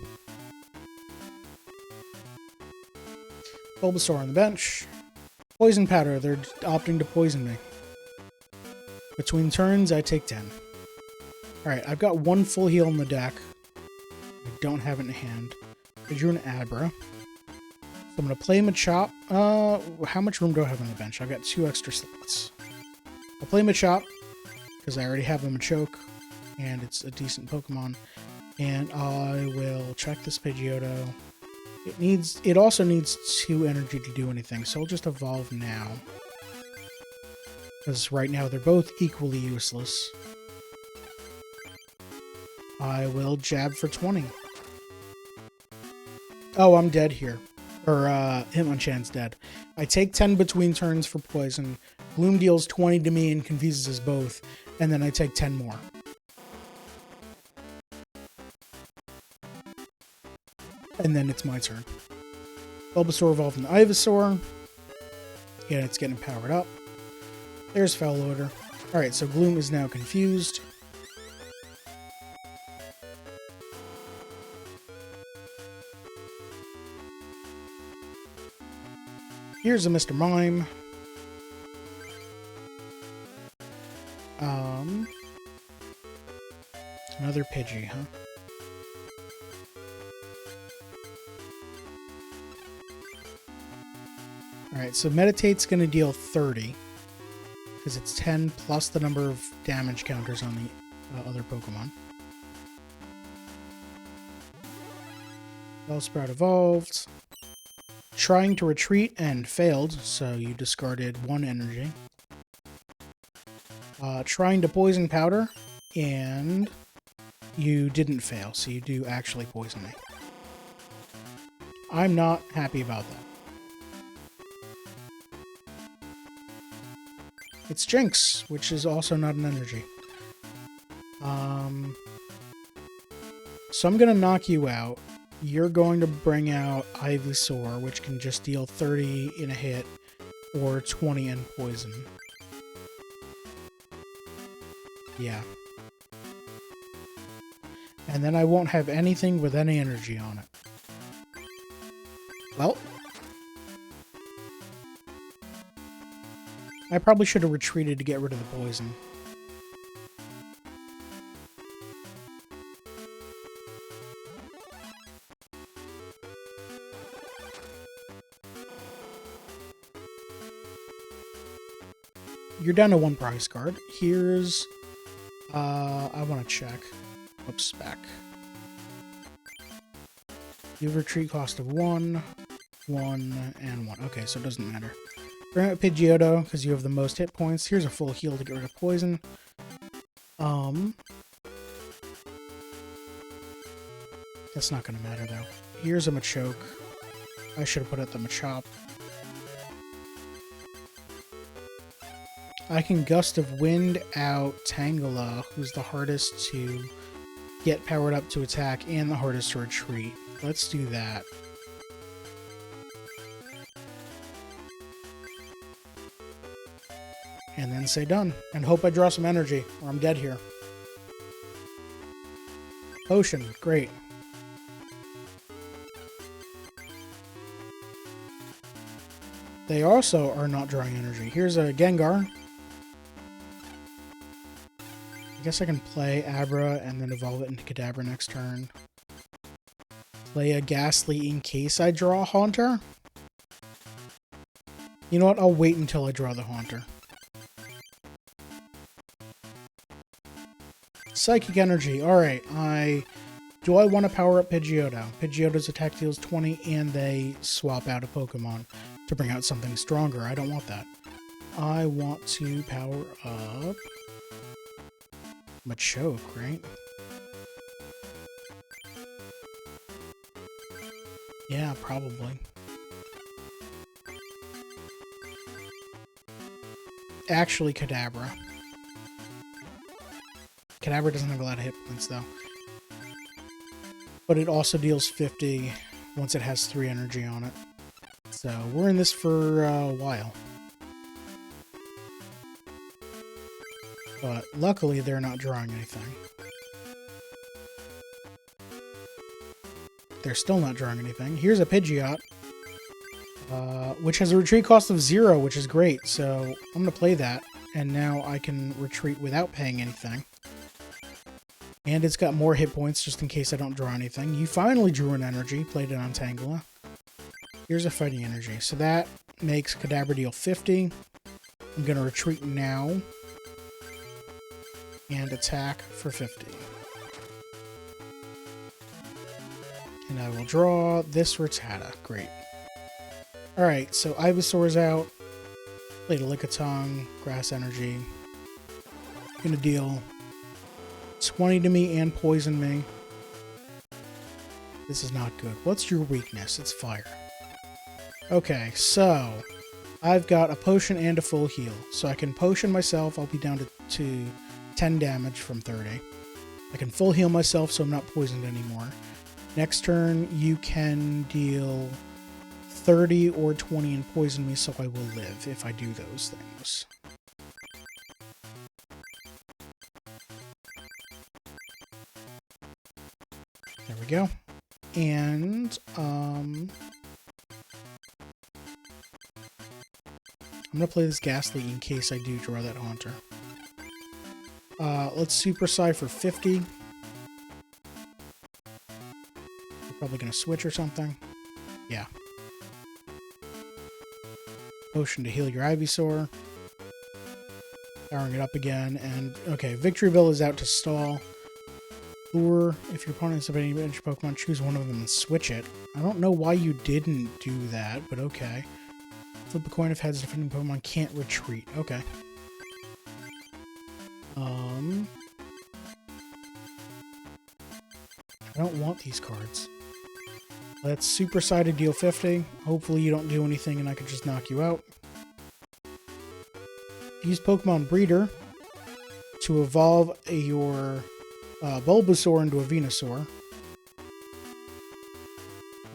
A: Bulbasaur on the bench. Poison Powder, they're opting to poison me. Between turns, I take 10. Alright, I've got 1 full heal in the deck. I don't have it in hand. I drew an Abra. I'm going to play Machop. How much room do I have on the bench? I've got 2 extra slots. I'll play Machop, because I already have a Machoke, and it's a decent Pokemon. And I will check this Pidgeotto. It also needs 2 energy to do anything, so I'll just evolve now. Because right now they're both equally useless. I will jab for 20. Oh, I'm dead here. Or, Hitmonchan's dead. I take 10 between turns for poison. Gloom deals 20 to me and confuses us both. And then I take 10 more. And then it's my turn. Bulbasaur evolved into Ivysaur. Yeah, it's getting powered up. There's Foul Odor. Alright, so Gloom is now confused. Here's a Mr. Mime. Another Pidgey, huh? Alright, so Meditate's going to deal 30. Because it's 10 plus the number of damage counters on the other Pokemon. Bellsprout evolved. Trying to retreat and failed, so you discarded 1 energy. Trying to poison Powder, and you didn't fail, so you do actually poison me. I'm not happy about that. It's Jinx, which is also not an energy. So I'm going to knock you out. You're going to bring out Ivysaur, which can just deal 30 in a hit, or 20 in poison. Yeah. And then I won't have anything with any energy on it. Well. I probably should have retreated to get rid of the poison. You're down to 1 prize card. Here's... I want to check. Oops, back. You have a retreat cost of 1, 1, and 1. Okay, so it doesn't matter. Bring out Pidgeotto, because you have the most hit points. Here's a full heal to get rid of poison. That's not going to matter, though. Here's a Machoke. I should have put out the Machop. I can Gust of Wind out Tangela, who's the hardest to get powered up to attack and the hardest to retreat. Let's do that. And then say done. And hope I draw some energy, or I'm dead here. Potion, great. They also are not drawing energy. Here's a Gengar. I guess I can play Abra and then evolve it into Kadabra next turn. Play a Ghastly in case I draw a Haunter. You know what? I'll wait until I draw the Haunter. Psychic Energy. Alright, do I want to power up Pidgeotto? Pidgeotto's attack deals 20 and they swap out a Pokemon to bring out something stronger. I don't want that. I want to power up Machoke, right? Yeah, probably. Actually, Kadabra. Kadabra doesn't have a lot of hit points, though. But it also deals 50 once it has 3 energy on it. So, we're in this for a while. But luckily, they're not drawing anything. They're still not drawing anything. Here's a Pidgeot, which has a retreat cost of 0, which is great. So I'm going to play that, and now I can retreat without paying anything. And it's got more hit points just in case I don't draw anything. You finally drew an energy, played it on Tangela. Here's a fighting energy. So that makes Kadabra deal 50. I'm going to retreat now. And attack for 50. And I will draw this Rattata. Great. Alright, so Ivysaur's out. Played a Lickitung, Grass Energy. Gonna deal 20 to me and poison me. This is not good. What's your weakness? It's fire. Okay, so I've got a potion and a full heal. So I can potion myself. I'll be down to 10 damage from 30. I can full heal myself so I'm not poisoned anymore. Next turn, you can deal 30 or 20 and poison me, so I will live if I do those things. There we go. And, I'm going to play this Ghastly in case I do draw that Haunter. Let's Super Psy for 50. We're probably going to switch or something. Yeah. Potion to heal your Ivysaur. Powering it up again. And, okay, Victory Bell is out to stall. Lure, if your opponents have any adventure Pokemon, choose one of them and switch it. I don't know why you didn't do that, but okay. Flip a coin if heads defending Pokemon can't retreat. Okay. I don't want these cards. Let's Super Psy to deal 50. Hopefully you don't do anything and I can just knock you out. Use Pokemon Breeder to evolve your Bulbasaur into a Venusaur.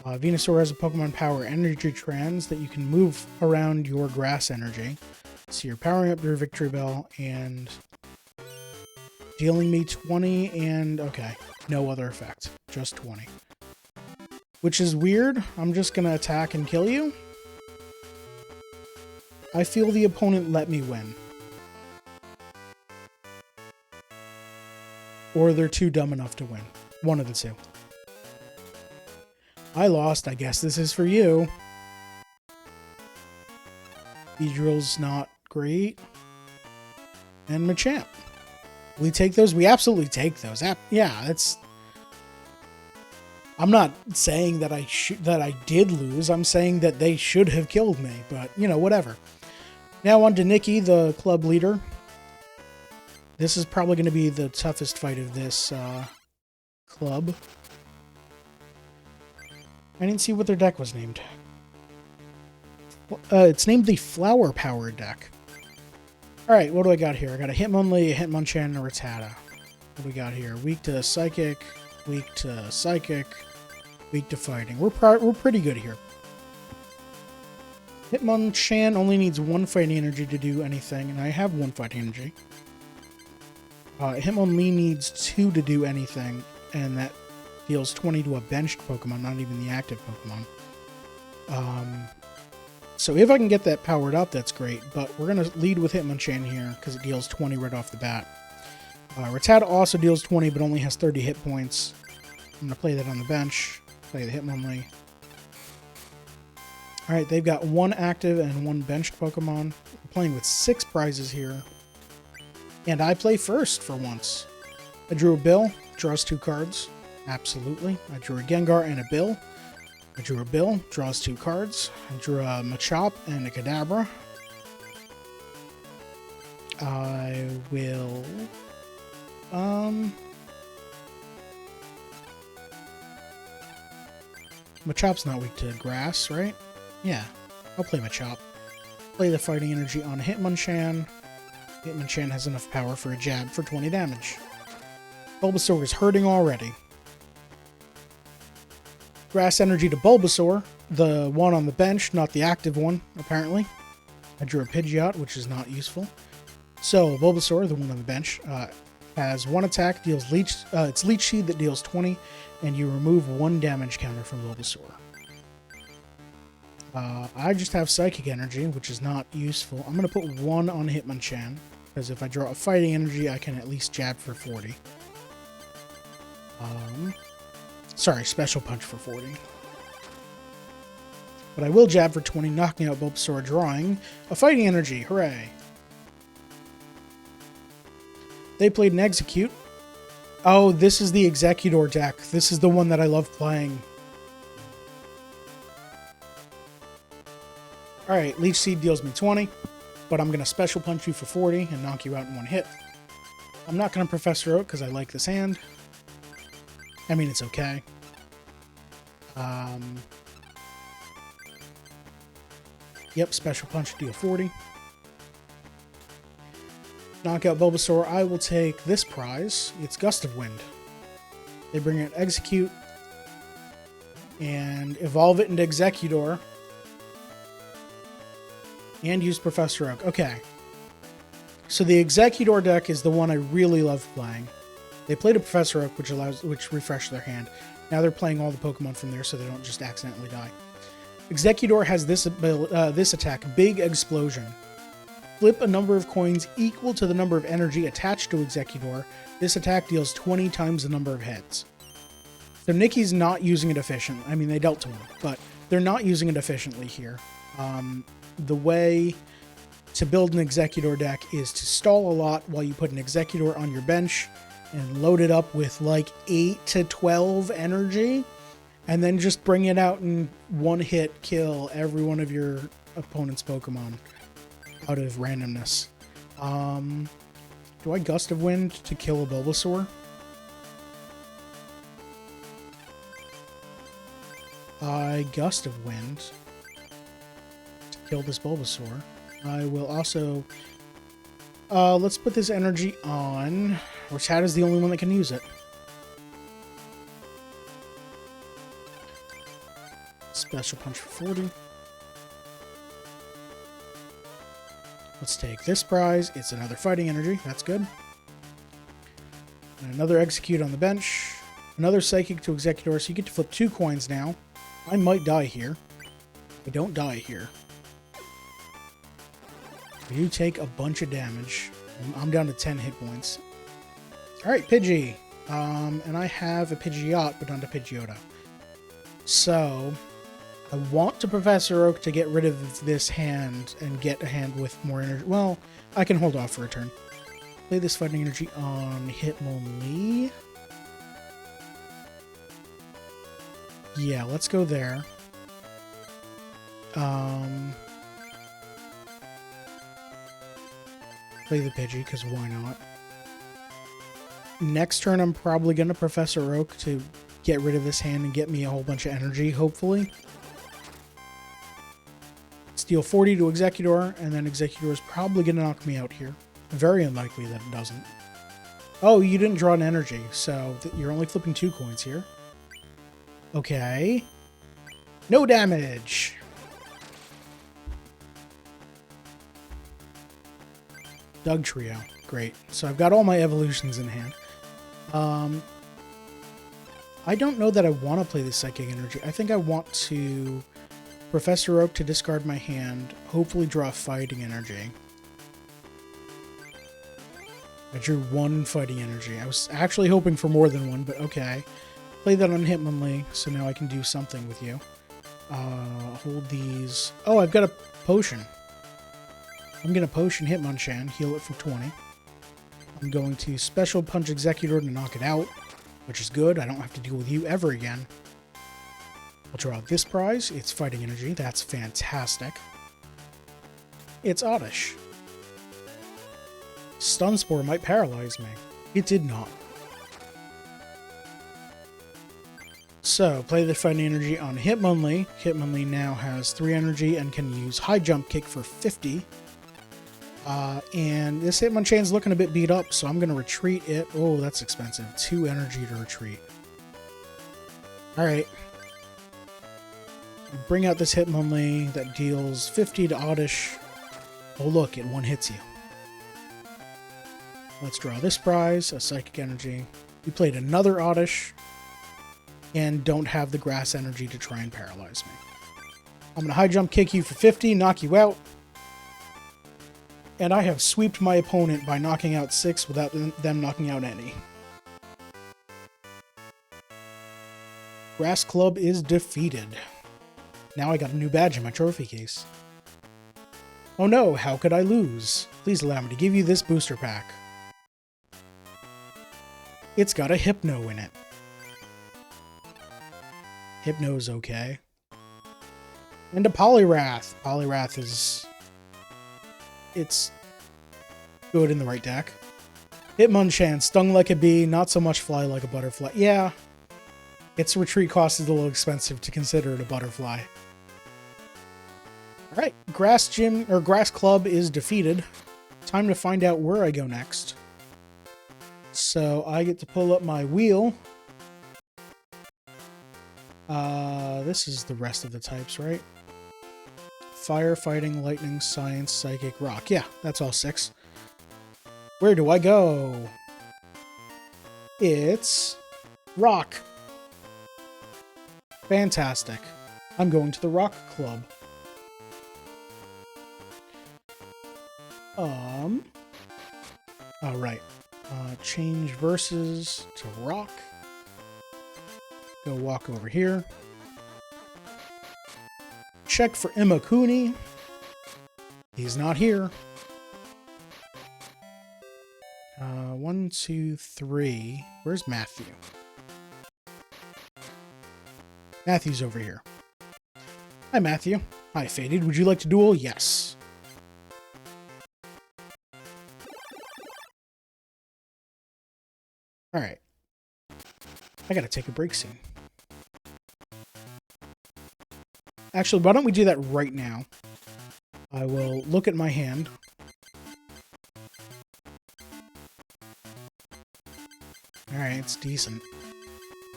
A: Venusaur has a Pokemon Power Energy Trans that you can move around your Grass Energy. So you're powering up your Victory Bell and dealing me 20 and... okay, no other effect. Just 20. Which is weird. I'm just going to attack and kill you. I feel the opponent let me win. Or they're too dumb enough to win. One of the two. I lost. I guess this is for you. Beedrill's not great. And Machamp. We take those? We absolutely take those. Yeah, that's... I'm not saying that I did lose. I'm saying that they should have killed me. But, you know, whatever. Now on to Nikki, the club leader. This is probably going to be the toughest fight of this club. I didn't see what their deck was named. It's named the Flower Power deck. Alright, what do I got here? I got a Hitmonlee, a Hitmonchan, and a Rattata. What do we got here? Weak to Psychic, weak to Psychic, weak to Fighting. We're pretty good here. Hitmonchan only needs one Fighting Energy to do anything, and I have one Fighting Energy. Hitmonlee needs 2 to do anything, and that deals 20 to a benched Pokemon, not even the active Pokemon. So if I can get that powered up, that's great, but we're going to lead with Hitmonchan here, because it deals 20 right off the bat. Rattata also deals 20, but only has 30 hit points. I'm going to play that on the bench, play the Hitmonlee. Alright, they've got 1 active and 1 benched Pokemon. We're playing with 6 prizes here. And I play first for once. I drew a Bill, draws 2 cards. Absolutely. I drew a Gengar and a Bill. I drew a Bill, draws 2 cards. I drew a Machop and a Kadabra. I will... Machop's not weak to grass, right? Yeah, I'll play Machop. Play the Fighting Energy on Hitmonchan. Hitmonchan has enough power for a jab for 20 damage. Bulbasaur is hurting already. Grass Energy to Bulbasaur, the one on the bench, not the active one, apparently. I drew a Pidgeot, which is not useful. So, Bulbasaur, the one on the bench, has 1 attack, deals Leech... it's Leech Seed that deals 20, and you remove 1 damage counter from Bulbasaur. I just have Psychic Energy, which is not useful. I'm going to put 1 on Hitmonchan, because if I draw a Fighting Energy, I can at least jab for 40. Sorry, Special Punch for 40. But I will jab for 20, knocking out Bulbasaur, drawing a Fighting Energy. Hooray. They played an Execute. Oh, this is the Executor deck. This is the one that I love playing. Alright, Leech Seed deals me 20, but I'm going to Special Punch you for 40 and knock you out in one hit. I'm not going to Professor Oak because I like this hand. I mean, it's okay. Yep, Special Punch, deal 40. Knock out Bulbasaur. I will take this prize. It's Gust of Wind. They bring out Execute and evolve it into Executor. And use Professor Oak. Okay. So the Executor deck is the one I really love playing. They played a Professor Oak, which refreshed their hand. Now they're playing all the Pokemon from there so they don't just accidentally die. Executor has this attack, Big Explosion. Flip a number of coins equal to the number of energy attached to Executor. This attack deals 20 times the number of hits. So Nikki's not using it efficiently. I mean, they dealt to him, but they're not using it efficiently here. The way to build an Executor deck is to stall a lot while you put an Executor on your bench and load it up with like 8 to 12 energy, and then just bring it out and one hit kill every one of your opponent's Pokemon out of randomness. Do I Gust of Wind to kill a Bulbasaur? I Gust of Wind to kill this Bulbasaur. I will also... let's put this energy on. Rattata is the only one that can use it. Special Punch for 40. Let's take this prize. It's another Fighting Energy. That's good. And another Execute on the bench. Another Psychic to Executor, so you get to flip 2 coins now. I might die here. I don't die here. You take a bunch of damage. I'm down to 10 hit points. Alright, Pidgey. And I have a Pidgeot, but not a Pidgeotto. So, I want to Professor Oak to get rid of this hand and get a hand with more energy. Well, I can hold off for a turn. Play this Fighting Energy on Hitmonlee. Yeah, let's go there. Play the Pidgey, because why not? Next turn, I'm probably going to Professor Oak to get rid of this hand and get me a whole bunch of energy, hopefully. Steal 40 to Executor, and then Executor is probably going to knock me out here. Very unlikely that it doesn't. Oh, you didn't draw an energy, so you're only flipping 2 coins here. Okay. No damage! Doug Trio. Great. So I've got all my evolutions in hand. I don't know that I want to play the Psychic Energy. I think I want to Professor Oak to discard my hand, hopefully draw Fighting Energy. I drew 1 Fighting Energy. I was actually hoping for more than 1, but okay. Play that on Hitmonlee, so now I can do something with you. Hold these. Oh, I've got a potion. I'm going to Potion Hitmonchan, heal it for 20. I'm going to Special Punch Executor to knock it out, which is good. I don't have to deal with you ever again. I'll draw this prize. It's Fighting Energy. That's fantastic. It's Oddish. Stun Spore might paralyze me. It did not. So, play the Fighting Energy on Hitmonlee. Hitmonlee now has 3 energy and can use High Jump Kick for 50. And this Hitmonchan's looking a bit beat up, so I'm going to retreat it. Oh, that's expensive. 2 energy to retreat. Alright. Bring out this Hitmonlee that deals 50 to Oddish. Oh, look, it 1-hits you. Let's draw this prize, a Psychic Energy. We played another Oddish, and don't have the Grass Energy to try and paralyze me. I'm going to High Jump Kick you for 50, knock you out. And I have sweeped my opponent by knocking out 6 without them knocking out any. Grass Club is defeated. Now I got a new badge in my trophy case. Oh no, how could I lose? Please allow me to give you this booster pack. It's got a Hypno in it. Hypno's okay. And a Poliwrath. Poliwrath is... it's good in the right deck. Hitmonchan, stung like a bee, not so much fly like a butterfly. Yeah, its retreat cost is a little expensive to consider it a butterfly. Alright, Grass Gym, or Grass Club is defeated. Time to find out where I go next. So I get to pull up my wheel. This is the rest of the types, right? Fire, fighting, lightning, science, psychic, rock. Yeah, that's all 6. Where do I go? It's rock. Fantastic. I'm going to the Rock Club. Alright. Change versus to rock. Go walk over here. Check for Imakuni. He's not here. 1, 2, 3. Where's Matthew? Matthew's over here. Hi, Matthew. Hi, Faded. Would you like to duel? Yes. Alright. I gotta take a break soon. Actually, why don't we do that right now? I will look at my hand. Alright, it's decent.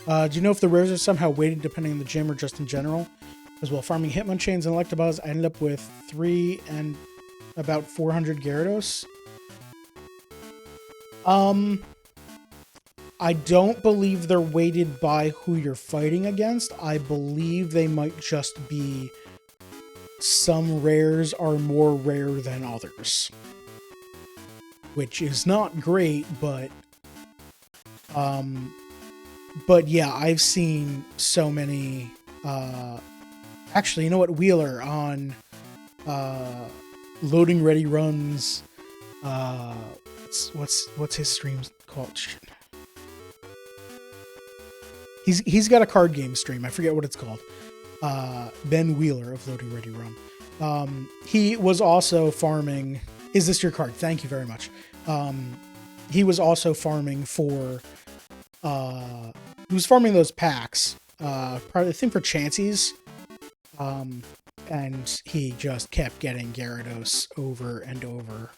A: Do you know if the rares are somehow weighted depending on the gym or just in general? As well, farming Hitmonchains and Electabuzz, I ended up with 3 and about 400 Gyarados. I don't believe they're weighted by who you're fighting against. I believe they might just be some rares are more rare than others. Which is not great, but yeah, I've seen so many actually, you know what, Wheeler on loading ready runs, what's his stream called? He's got a card game stream. I forget what it's called. Ben Wheeler of Loading Ready Run. He was also farming. Is this your card? Thank you very much. He was also farming for. He was farming those packs. Probably I think for Chanseys. And he just kept getting Gyarados over and over.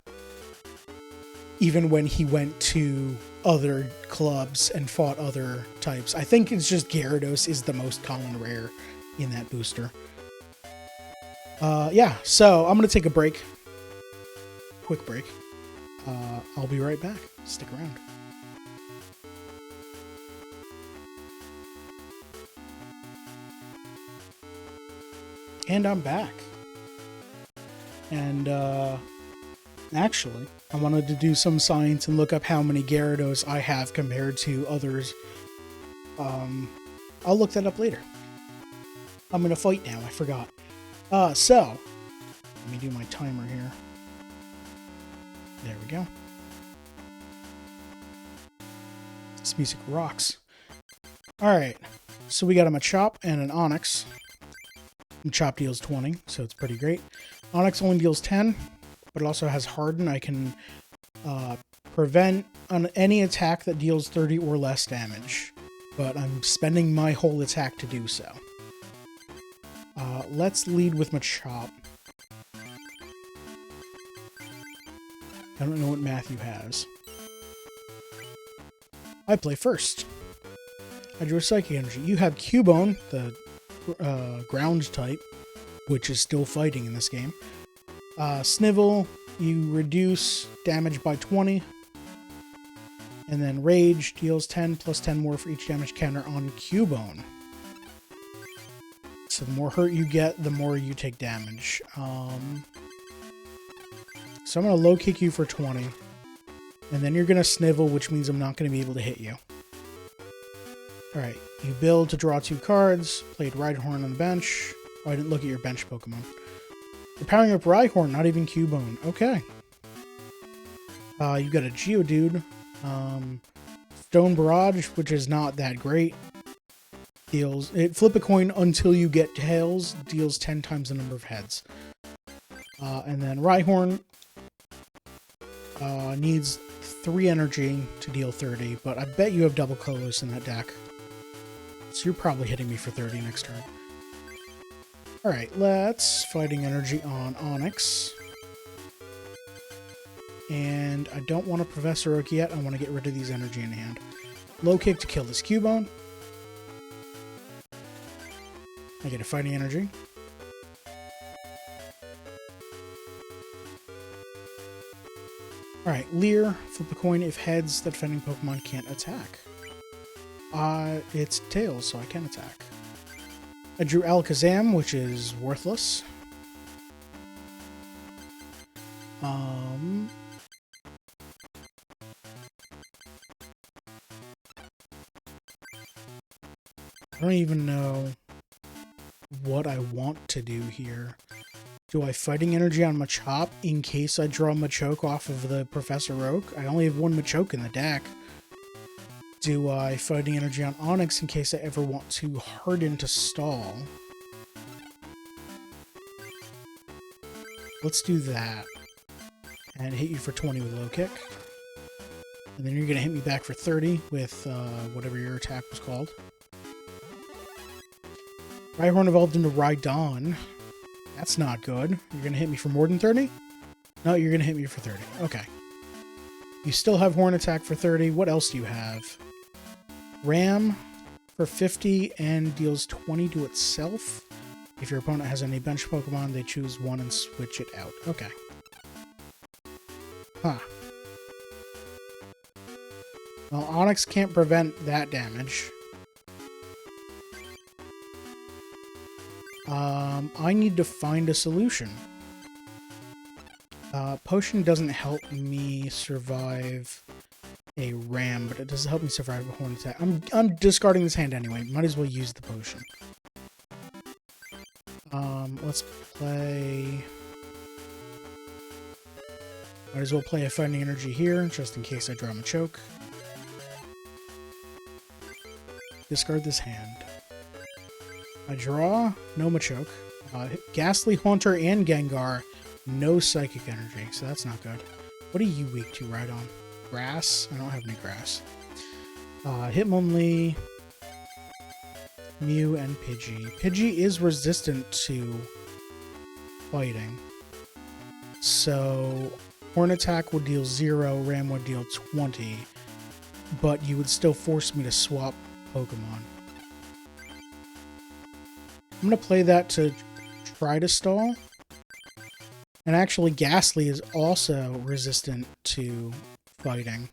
A: Even when he went to other clubs and fought other types. I think it's just Gyarados is the most common rare in that booster. Yeah, so I'm going to take a break. Quick break. I'll be right back. Stick around. And I'm back. And, actually, I wanted to do some science and look up how many Gyarados I have compared to others. I'll look that up later. I'm gonna fight now, I forgot. So, let me do my timer here. There we go. This music rocks. Alright, so we got a Machop and an Onix. Machop deals 20, so it's pretty great. Onix only deals 10. But it also has Harden. I can prevent on any attack that deals 30 or less damage. But I'm spending my whole attack to do so. Let's lead with Machop. I don't know what Matthew has. I play first. I drew a Psychic Energy. You have Cubone, the ground type, which is still fighting in this game. Snivel, you reduce damage by 20. And then Rage deals 10 plus 10 more for each damage counter on Cubone. So the more hurt you get, the more you take damage. So I'm going to low kick you for 20. And then you're going to Snivel, which means I'm not going to be able to hit you. Alright, you build to draw 2 cards. Played Rhyhorn on the bench. Oh, I didn't look at your bench Pokemon. You're powering up Rhyhorn, not even Cubone. Okay. You got a Geodude. Stone Barrage, which is not that great. Flip a coin until you get tails, deals 10 times the number of heads. And then Rhyhorn needs 3 energy to deal 30, but I bet you have double colors in that deck. So you're probably hitting me for 30 next turn. Alright, let's Fighting Energy on Onix. And I don't want a Professor Oak yet. I want to get rid of these energy in hand. Low kick to kill this Cubone. I get a Fighting Energy. Alright, Leer. Flip a coin. If heads, the defending Pokemon can't attack. It's tails, so I can attack. I drew Alakazam, which is worthless. I don't even know what I want to do here. Do I Fighting Energy on Machop in case I draw Machoke off of the Professor Oak? I only have 1 Machoke in the deck. Do I Fighting Energy on Onix in case I ever want to Harden to stall? Let's do that. And hit you for 20 with Low Kick. And then you're going to hit me back for 30 with whatever your attack was called. Rhyhorn evolved into Rhydon. That's not good. You're going to hit me for more than 30? No, you're going to hit me for 30. Okay. You still have Horn Attack for 30. What else do you have? Ram for 50 and deals 20 to itself. If your opponent has any bench Pokemon, they choose 1 and switch it out. Okay. Huh. Well, Onix can't prevent that damage. I need to find a solution. Potion doesn't help me survive a Ram, but it does help me survive a Horn Attack. I'm discarding this hand anyway. Might as well use the potion. Let's play... Might as well play a Fighting Energy here, just in case I draw Machoke. Discard this hand. I draw, no Machoke. Ghastly Haunter and Gengar, no Psychic Energy, so that's not good. What are you weak to, Rhydon? Grass? I don't have any grass. Hitmonlee, Mew, and Pidgey. Pidgey is resistant to fighting. So, Horn Attack would deal 0, Ram would deal 20, but you would still force me to swap Pokemon. I'm going to play that to try to stall. And actually, Ghastly is also resistant to fighting.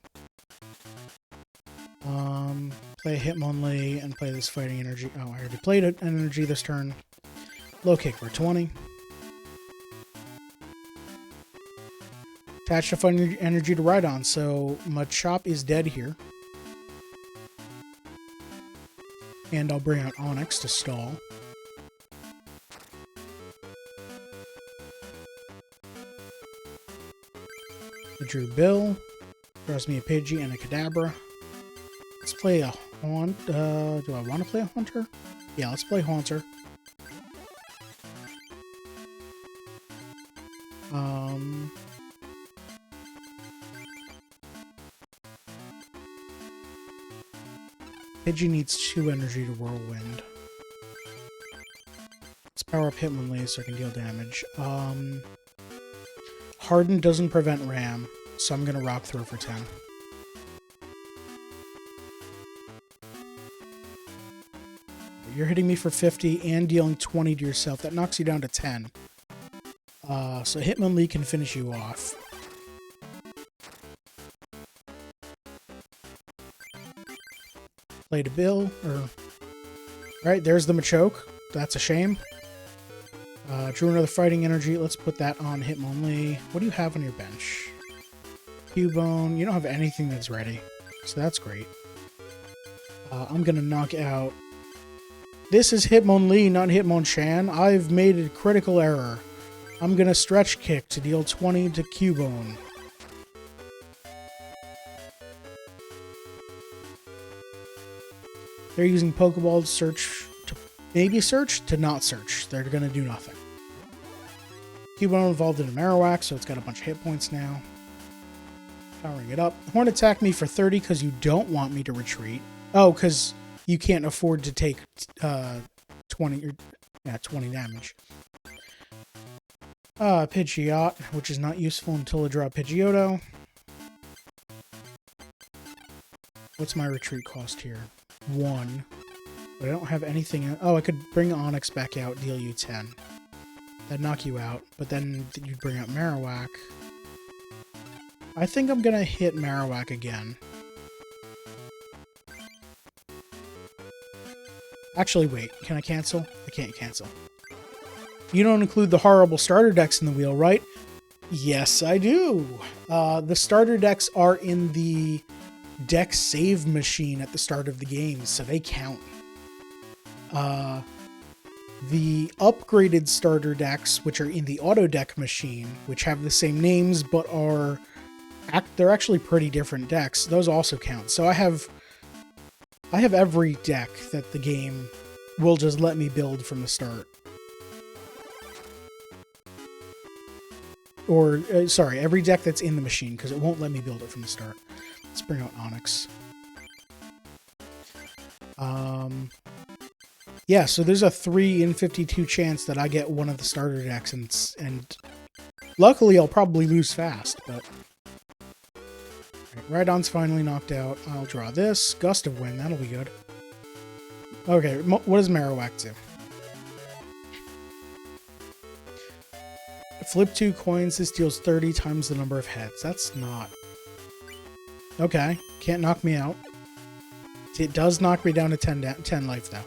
A: Play Hitmonlee and play this Fighting Energy. Oh, I already played an energy this turn. Low Kick for 20. Attach the Fighting Energy to Rhydon, so Machop is dead here. And I'll bring out Onix to stall. I drew Bill, draws me a Pidgey and a Kadabra. Let's play a Haunt. Do I want to play a Haunter? Yeah, let's play Haunter. Pidgey needs 2 energy to Whirlwind. Let's power up Hitmonlee so I can deal damage. Harden doesn't prevent Ram, so I'm going to Rock Throw for 10. You're hitting me for 50 and dealing 20 to yourself. That knocks you down to 10. So Hitmonlee can finish you off. Play to Bill, Alright, there's the Machoke. That's a shame. Drew another Fighting Energy. Let's put that on Hitmonlee. What do you have on your bench? Cubone. You don't have anything that's ready, so that's great. I'm going to knock out This is Hitmonlee, not Hitmonchan. I've made a critical error. I'm gonna stretch kick to deal 20 to Cubone. They're using Pokeball to search, to maybe search, to not search. They're gonna do nothing. Cubone evolved into Marowak, so it's got a bunch of hit points now. Powering it up. Horn attack me for 30 because you don't want me to retreat. Oh, because you can't afford to take 20 damage. Pidgeot, which is not useful until I draw Pidgeotto. What's my retreat cost here? 1. But I don't have anything. Oh, I could bring Onix back out, deal you 10. That'd knock you out, but then you'd bring out Marowak. I think I'm gonna hit Marowak again. Actually, wait. Can I cancel? I can't cancel. You don't include the horrible starter decks in the wheel, right? Yes, I do. The starter decks are in the deck save machine at the start of the game, so they count. The upgraded starter decks, which are in the auto deck machine, which have the same names but they're actually pretty different decks, those also count. So I have every deck that the game will just let me build from the start. Or, sorry, every deck that's in the machine, because it won't let me build it from the start. Let's bring out Onix. Yeah, so there's a 3 in 52 chance that I get one of the starter decks, and luckily I'll probably lose fast, but... Right, Rhydon's finally knocked out. I'll draw this. Gust of Wind, that'll be good. Okay, what does Marowak do? Flip 2 coins, this deals 30 times the number of heads. That's not... Okay, can't knock me out. It does knock me down to 10 life, though.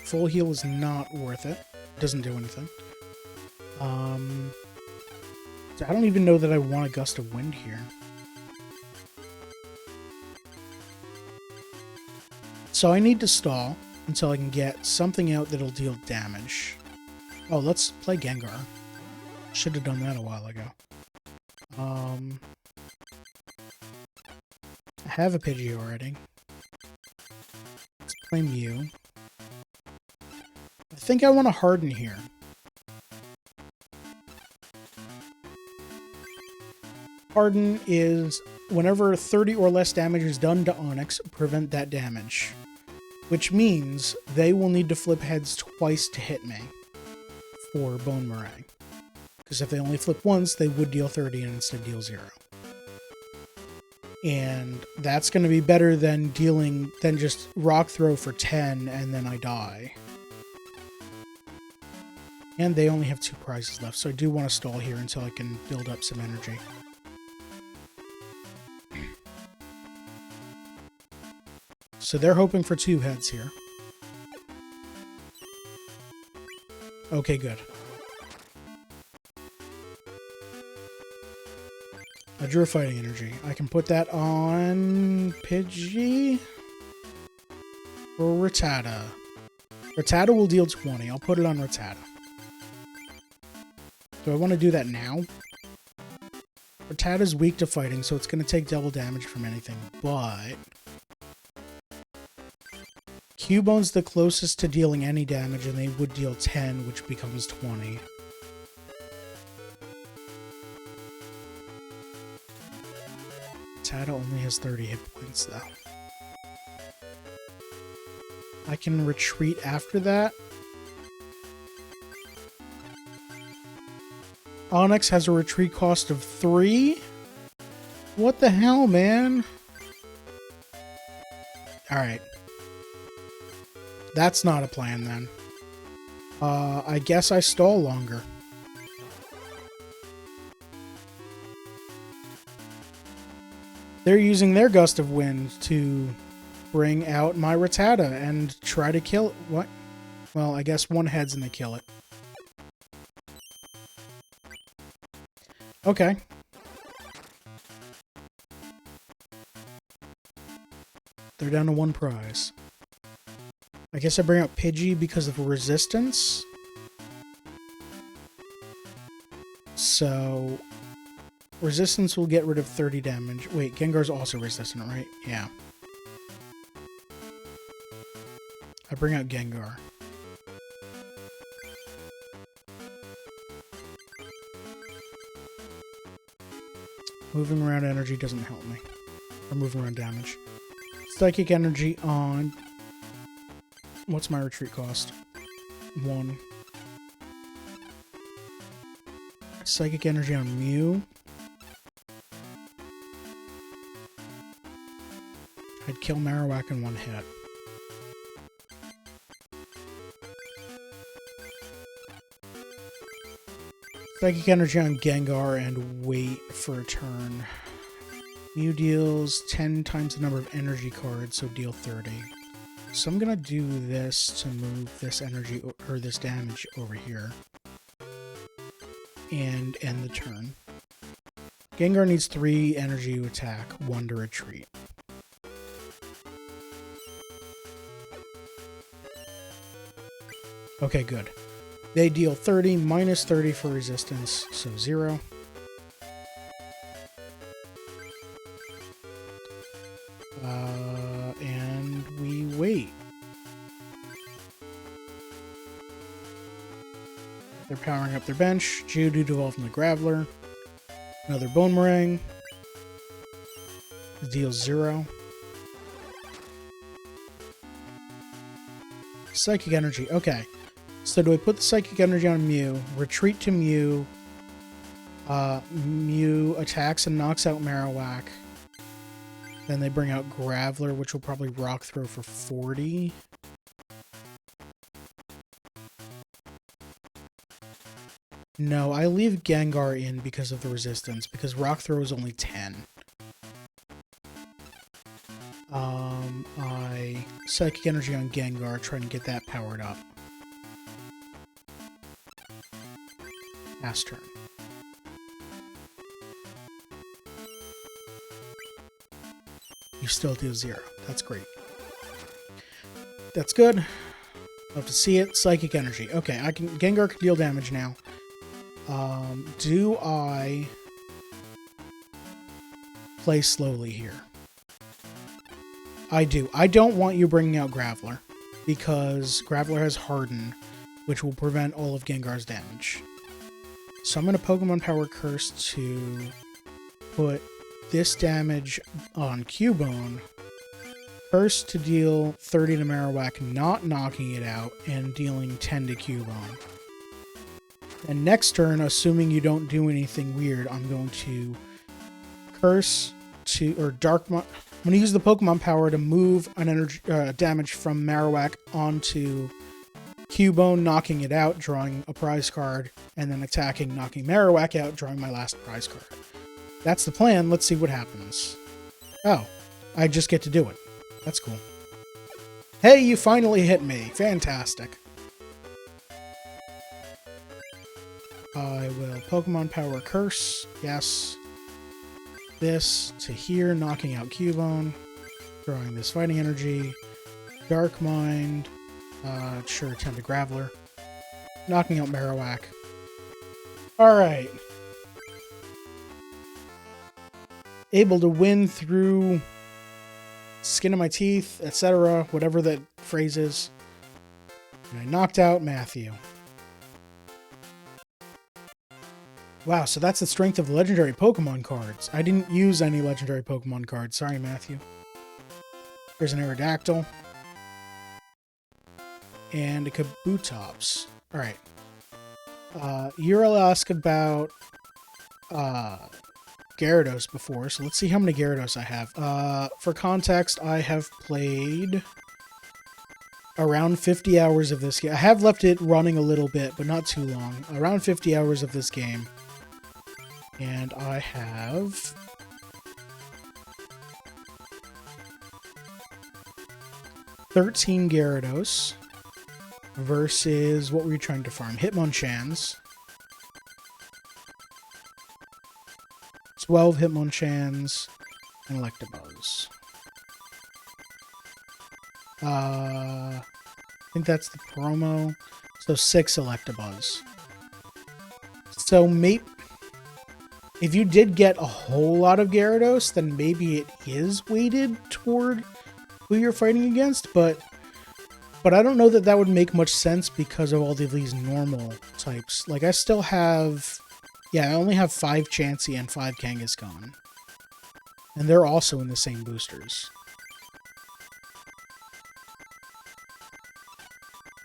A: Full heal is not worth it. Doesn't do anything. I don't even know that I want a Gust of Wind here. So I need to stall until I can get something out that'll deal damage. Oh, let's play Gengar. Should have done that a while ago. I have a Pidgey already. Let's play Mew. I think I want to harden here. Harden is whenever 30 or less damage is done to Onix, prevent that damage. Which means they will need to flip heads twice to hit me for Bone Meringue. Because if they only flip once, they would deal 30 and instead deal 0. And that's going to be better than just Rock Throw for 10 and then I die. And they only have 2 prizes left, so I do want to stall here until I can build up some energy. So they're hoping for 2 heads here. Okay, good. I drew a fighting energy. I can put that on Pidgey or Rattata. Rattata will deal 20. I'll put it on Rattata. Do I want to do that now? Rattata's weak to fighting, so it's going to take double damage from anything, but... Cubone's the closest to dealing any damage, and they would deal 10, which becomes 20. Rattata only has 30 hit points, though. I can retreat after that. Onix has a retreat cost of 3? What the hell, man? Alright. That's not a plan, then. I guess I stall longer. They're using their Gust of Wind to bring out my Rattata and try to kill it. What? Well, I guess one heads and they kill it. Okay. they're down to 1 prize. I guess I bring out Pidgey because of resistance. So, resistance will get rid of 30 damage. Wait, Gengar's also resistant, right? Yeah. I bring out Gengar. Moving around energy doesn't help me. Or moving around damage. Psychic energy on... What's my retreat cost? 1. Psychic energy on Mew. I'd kill Marowak in 1 hit. Psychic energy on Gengar and wait for a turn. Mew deals 10 times the number of energy cards, so deal 30. So I'm gonna do this to move this energy or this damage over here. And end the turn. Gengar needs 3 energy to attack, 1 to retreat. Okay, good. They deal 30, minus 30 for resistance, so 0. And we wait. They're powering up their bench. Geodude evolved into Graveler. Another Bone Meringue. Deals 0. Psychic Energy. Okay. So do I put the Psychic Energy on Mew, retreat to Mew, Mew attacks and knocks out Marowak, then they bring out Graveler, which will probably Rock Throw for 40. No, I leave Gengar in because of the resistance, because Rock Throw is only 10. I Psychic Energy on Gengar, trying to get that powered up. Pass turn. You still do 0. That's great. That's good. Love to see it. Psychic Energy. Okay, Gengar can deal damage now. Do I play slowly here? I do. I don't want you bringing out Graveler, because Graveler has Harden, which will prevent all of Gengar's damage. So I'm going to Pokemon Power Curse to put this damage on Cubone. Curse to deal 30 to Marowak, not knocking it out, and dealing 10 to Cubone. And next turn, assuming you don't do anything weird, I'm going to Curse to, or I'm going to use the Pokemon Power to move an energy damage from Marowak onto Cubone, knocking it out, drawing a prize card, and then attacking, knocking Marowak out, drawing my last prize card. That's the plan. Let's see what happens. Oh, I just get to do it. That's cool. Hey, you finally hit me. Fantastic. I will Pokemon Power Curse. Yes. This to here, knocking out Cubone. Drawing this Fighting Energy. Dark Mind. Sure, 10 to Graveler. Knocking out Marowak. Alright. Able to win through skin of my teeth, etc. Whatever that phrase is. And I knocked out Matthew. Wow, so that's the strength of the legendary Pokemon cards. I didn't use any legendary Pokemon cards. Sorry, Matthew. There's an Aerodactyl. And a Kabutops. Alright. Ural asked about Gyarados before, so let's see how many Gyarados I have. For context, I have played around 50 hours of this game. I have left it running a little bit, but not too long. Around 50 hours of this game. And I have 13 Gyarados versus, what were you trying to farm? Hitmonchans. 12 Hitmonchans and Electabuzz. I think that's the promo. So 6 Electabuzz. So maybe if you did get a whole lot of Gyarados, then maybe it is weighted toward who you're fighting against, but I don't know that that would make much sense because of all of these normal types. Like, I still have... Yeah, I only have 5 Chansey and 5 Kangaskhan. And they're also in the same boosters.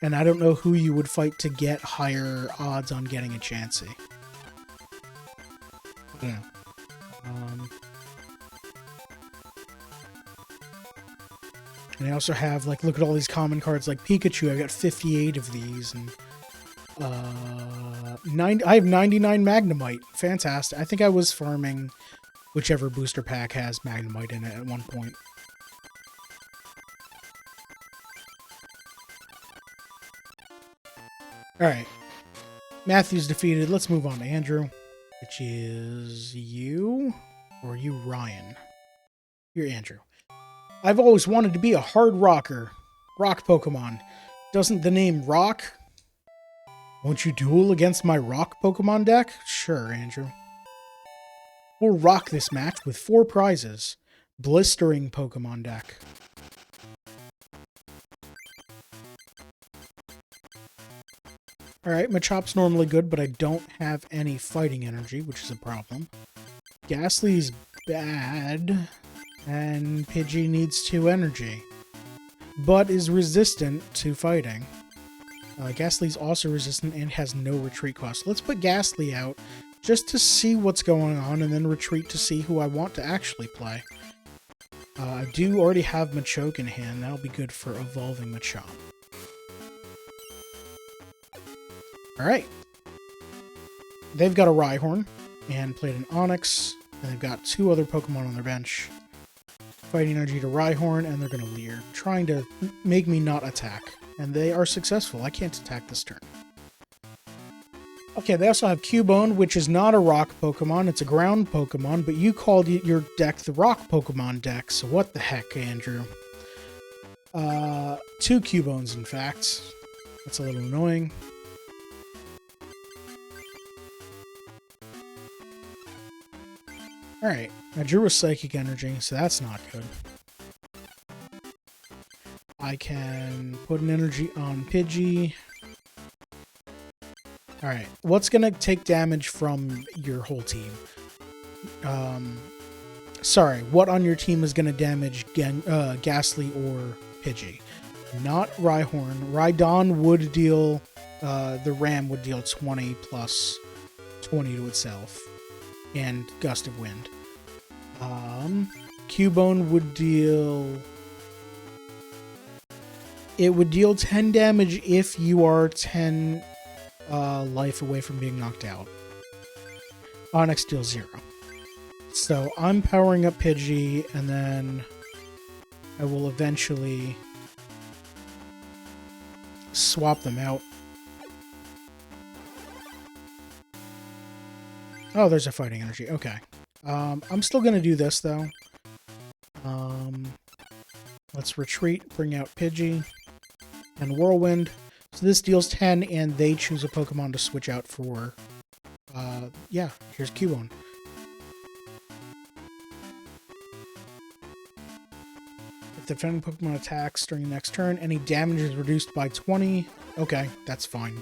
A: And I don't know who you would fight to get higher odds on getting a Chansey. Yeah. And I also have, like, look at all these common cards like Pikachu. I got 58 of these, and I have 99 Magnemite. Fantastic. I think I was farming whichever booster pack has Magnemite in it at one point. Alright. Matthew's defeated. Let's move on to Andrew. Which is you? Or you, Ryan? You're Andrew. I've always wanted to be a hard rocker. Rock Pokemon. Doesn't the name rock? Won't you duel against my rock Pokemon deck? Sure, Andrew. We'll rock this match with 4 prizes. Blistering Pokemon deck. Alright, Machop's normally good, but I don't have any fighting energy, which is a problem. Ghastly's bad, and Pidgey needs 2 energy, but is resistant to fighting. Ghastly's also resistant and has no retreat cost. Let's put Ghastly out just to see what's going on, and then retreat to see who I want to actually play. I do already have Machoke in hand. That'll be good for evolving Machop. Alright. They've got a Rhyhorn, and played an Onix, and they've got 2 other Pokemon on their bench. Fighting energy to Rhyhorn, and they're going to Leer, trying to make me not attack. And they are successful. I can't attack this turn. Okay, they also have Cubone, which is not a rock Pokemon, it's a ground Pokemon, but you called your deck the rock Pokemon deck, so what the heck, Andrew? 2 Cubones, in fact. That's a little annoying. Alright, I drew a Psychic Energy, so that's not good. I can put an energy on Pidgey. Alright, what's gonna take damage from your whole team? Sorry, what on your team is gonna damage Ghastly or Pidgey? Not Rhyhorn. Rhydon would deal, the Ram would deal 20 plus 20 to itself. And Gust of Wind. Cubone would deal... It would deal 10 damage if you are 10 life away from being knocked out. Onix deals 0. So I'm powering up Pidgey, and then I will eventually swap them out. Oh, there's a fighting energy. Okay. I'm still going to do this, though. Let's retreat, bring out Pidgey, and Whirlwind. So this deals 10, and they choose a Pokemon to switch out for... yeah, here's Cubone. If the defending Pokemon attacks during the next turn, any damage is reduced by 20. Okay, that's fine.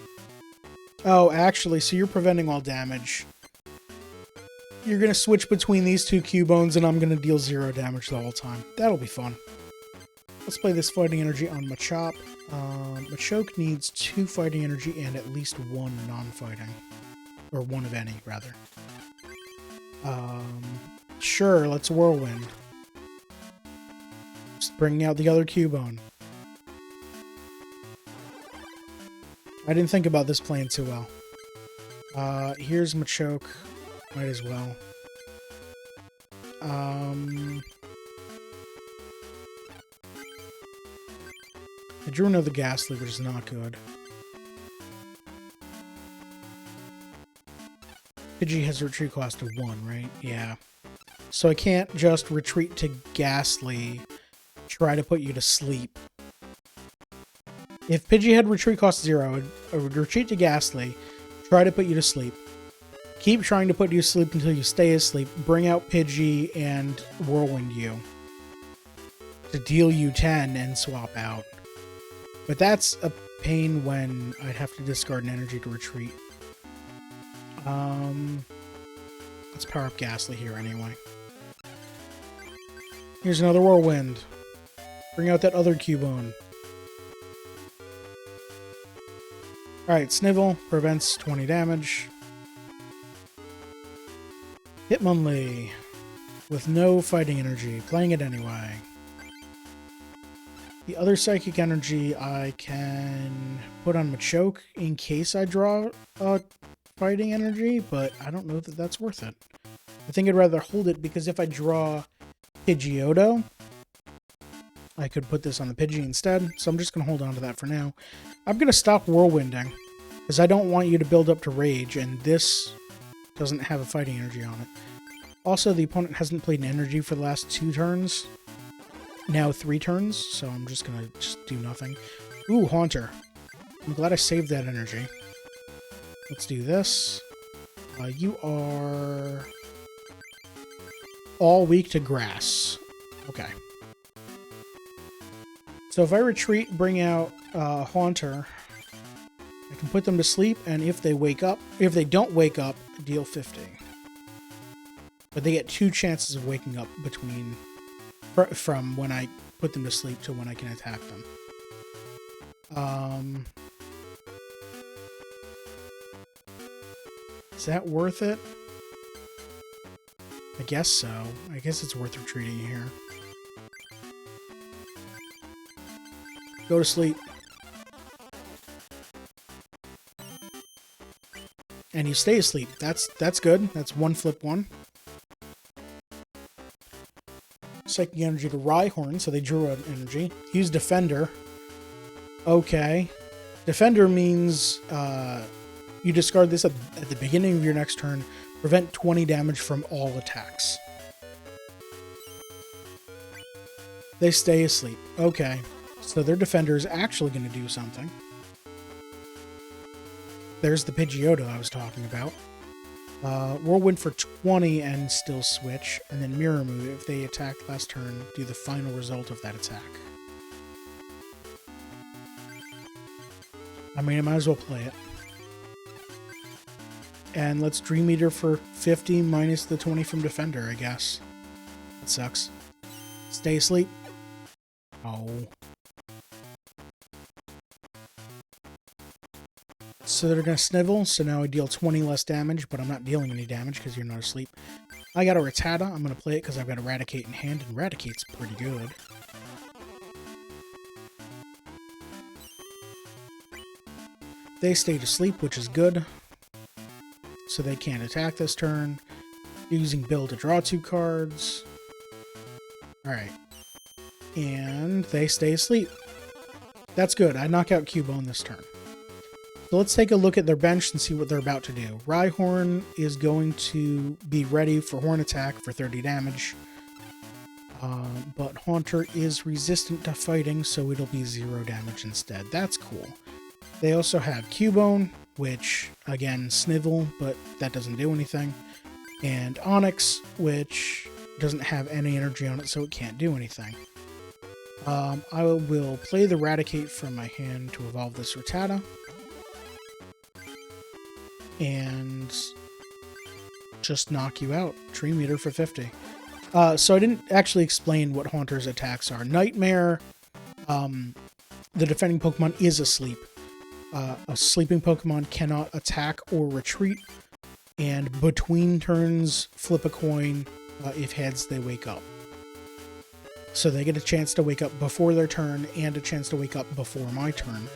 A: Oh, actually, so you're preventing all damage. You're going to switch between these 2 Cubones, and I'm going to deal 0 damage the whole time. That'll be fun. Let's play this fighting energy on Machop. Machoke needs 2 fighting energy and at least 1 non-fighting. Or 1 of any, rather. Sure, let's Whirlwind. Just bringing out the other Cubone. I didn't think about this playing too well. Here's Machoke. Might as well. I drew another Ghastly, which is not good. Pidgey has a retreat cost of 1, right? Yeah. So I can't just retreat to Ghastly, try to put you to sleep, If Pidgey had retreat cost 0, it would retreat to Ghastly, try to put you to sleep. Keep trying to put you to sleep until you stay asleep. Bring out Pidgey and Whirlwind you to deal you 10 and swap out. But that's a pain when I'd have to discard an energy to retreat. Let's power up Ghastly here anyway. Here's another Whirlwind. Bring out that other Cubone. Alright, Snivel prevents 20 damage. Hitmonlee with no fighting energy, playing it anyway. The other Psychic Energy I can put on Machoke in case I draw a fighting energy, but I don't know that that's worth it. I think I'd rather hold it because if I draw Pidgeotto, I could put this on the Pidgey instead, so I'm just going to hold on to that for now. I'm going to stop Whirlwinding because I don't want you to build up to Rage, and this doesn't have a fighting energy on it. Also, the opponent hasn't played an energy for the last 2 turns. Now 3 turns, so I'm just going to just do nothing. Ooh, Haunter. I'm glad I saved that energy. Let's do this. You are all weak to grass. Okay. So if I retreat, bring out Haunter, I can put them to sleep, and if they don't wake up, deal 50. But they get 2 chances of waking up from when I put them to sleep to when I can attack them. Is that worth it? I guess so. I guess it's worth retreating here. Go to sleep. And you stay asleep. That's good. That's 1 flip 1. Psychic Energy to Rhyhorn, so they drew an energy. Use Defender. Okay. Defender means you discard this at the beginning of your next turn. Prevent 20 damage from all attacks. They stay asleep. Okay. So their Defender is actually going to do something. There's the Pidgeotto I was talking about. Whirlwind for 20 and still switch. And then Mirror Move. If they attack last turn, do the final result of that attack. I mean, I might as well play it. And let's Dream Eater for 50 minus the 20 from Defender, I guess. That sucks. Stay asleep. Oh. So they're going to Snivel, so now I deal 20 less damage, but I'm not dealing any damage because you're not asleep. I got a Rattata. I'm going to play it because I've got Eradicate in hand, and Eradicate's pretty good. They stay to sleep, which is good. So they can't attack this turn. Using Bill to draw 2 cards. Alright. And they stay asleep. That's good. I knock out Cubone this turn. So let's take a look at their bench and see what they're about to do. Rhyhorn is going to be ready for Horn Attack for 30 damage. But Haunter is resistant to fighting, so it'll be 0 damage instead. That's cool. They also have Cubone, which, again, Snivel, but that doesn't do anything. And Onyx, which doesn't have any energy on it, so it can't do anything. I will play the Eradicate from my hand to evolve this Rattata. And just knock you out. Dream Eater for 50. So I didn't actually explain what Haunter's attacks are. Nightmare, the defending Pokemon is asleep. A sleeping Pokemon cannot attack or retreat. And between turns, flip a coin. If heads, they wake up. So they get a chance to wake up before their turn and a chance to wake up before my turn.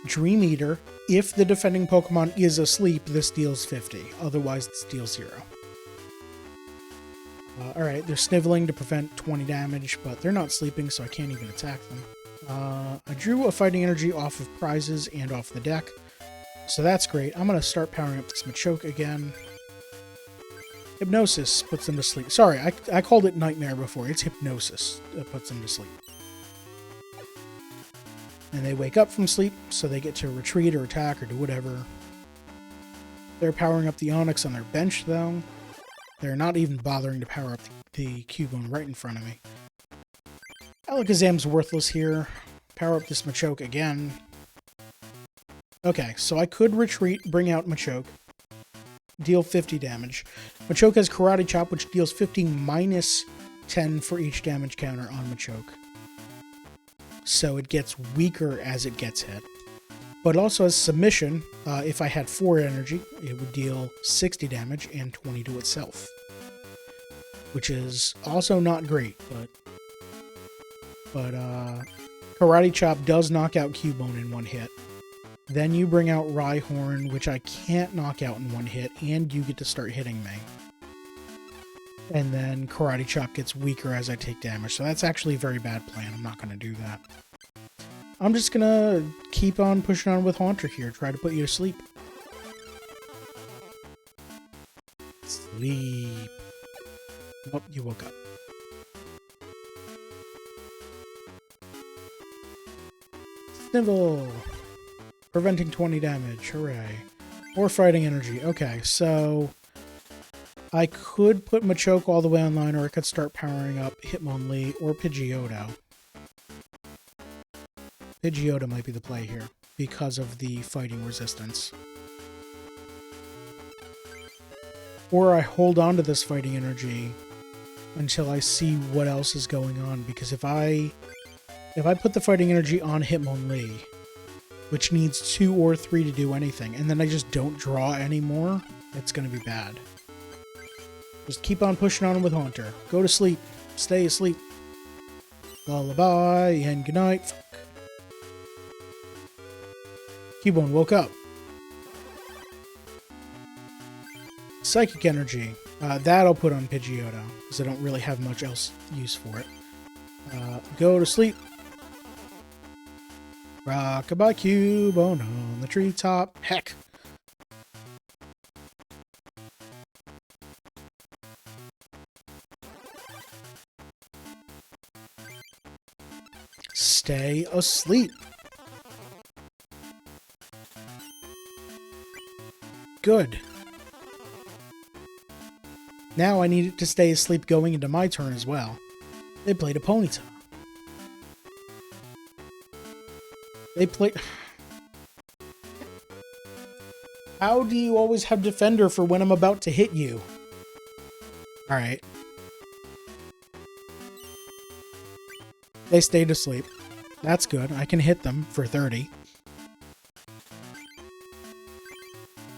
A: Dream Eater, if the defending Pokemon is asleep, this deals 50. Otherwise, this deals 0. Alright, they're sniveling to prevent 20 damage, but they're not sleeping, so I can't even attack them. I drew a fighting energy off of prizes and off the deck, so that's great. I'm going to start powering up this Machoke again. Hypnosis puts them to sleep. Sorry, I called it Nightmare before. It's Hypnosis that puts them to sleep. And they wake up from sleep, so they get to retreat or attack or do whatever. They're powering up the Onyx on their bench, though. They're not even bothering to power up the Cubone right in front of me. Alakazam's worthless here. Power up this Machoke again. Okay, so I could retreat, bring out Machoke, deal 50 damage. Machoke has Karate Chop, which deals 50 minus 10 for each damage counter on Machoke. So it gets weaker as it gets hit. But also has Submission. If I had 4 energy, it would deal 60 damage and 20 to itself. Which is also not great, but Karate Chop does knock out Cubone in one hit. Then you bring out Rhyhorn, which I can't knock out in one hit, and you get to start hitting me. And then Karate Chop gets weaker as I take damage, so that's actually a very bad plan. I'm not going to do that. I'm just going to keep on pushing on with Haunter here, try to put you to sleep. Sleep. Nope, you woke up. Snivel. Preventing 20 damage. Hooray. Or fighting energy. Okay, so I could put Machoke all the way online, or I could start powering up Hitmonlee or Pidgeotto. Pidgeotto might be the play here because of the fighting resistance. Or I hold on to this fighting energy until I see what else is going on, because if I put the fighting energy on Hitmonlee, which needs 2 or 3 to do anything, and then I just don't draw anymore, it's going to be bad. Just keep on pushing on with Haunter. Go to sleep. Stay asleep. Lullaby and goodnight. Cubone woke up. Psychic Energy. That I'll put on Pidgeotto, because I don't really have much else use for it. Go to sleep. Rockabye Cubone on the treetop. Heck. Stay asleep. Good. Now I need it to stay asleep going into my turn as well. They played a Ponyta. They played... How do you always have Defender for when I'm about to hit you? Alright. They stayed asleep. That's good. I can hit them for 30.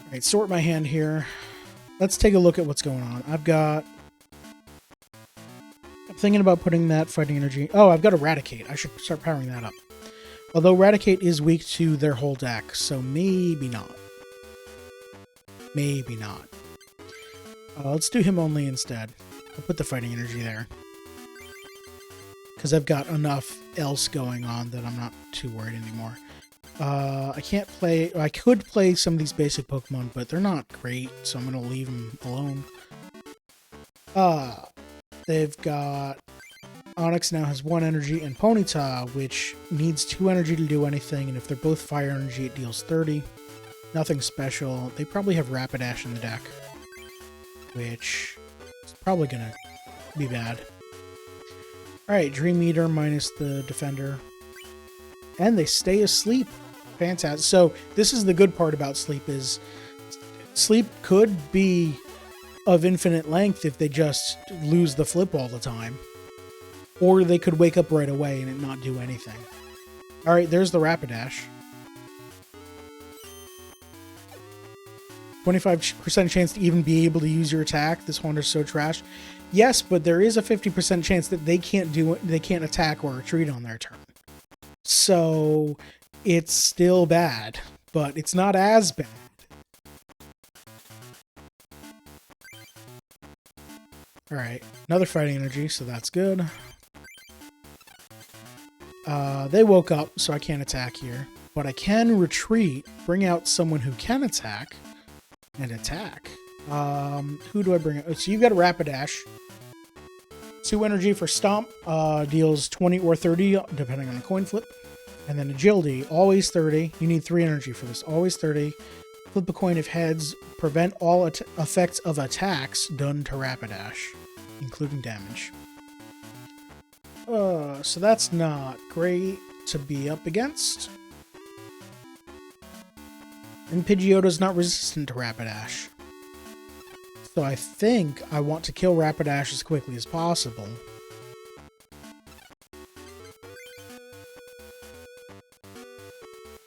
A: Alright, sort my hand here. Let's take a look at what's going on. I'm thinking about putting that fighting energy... Oh, I've got Eradicate. I should start powering that up. Although Eradicate is weak to their whole deck, so maybe not. Maybe not. Let's do him only instead. I'll put the fighting energy there. Because I've got enough else going on that I'm not too worried anymore. I can't play... I could play some of these basic Pokemon, but they're not great, so I'm going to leave them alone. They've got... Onix now has 1 energy, and Ponyta, which needs 2 energy to do anything, and if they're both fire energy, it deals 30. Nothing special. They probably have Rapidash in the deck, which is probably going to be bad. Alright, Dream Eater minus the Defender. And they stay asleep. Fantastic. So this is the good part about sleep, is sleep could be of infinite length if they just lose the flip all the time. Or they could wake up right away and it not do anything. Alright, there's the Rapidash. 25% chance to even be able to use your attack. This Haunter's so trash. Yes, but there is a 50% chance that they can't attack or retreat on their turn. So it's still bad, but it's not as bad. Alright, another fighting energy, so that's good. They woke up, so I can't attack here. But I can retreat, bring out someone who can attack, and attack. Who do I bring out? So you've got a Rapidash. 2 energy for Stomp. Deals 20 or 30, depending on the coin flip. And then agility, always 30. You need 3 energy for this. Always 30. Flip a coin if heads. Prevent all effects of attacks done to Rapidash, including damage. So that's not great to be up against. And Pidgeotto's not resistant to Rapidash. So I think I want to kill Rapidash as quickly as possible.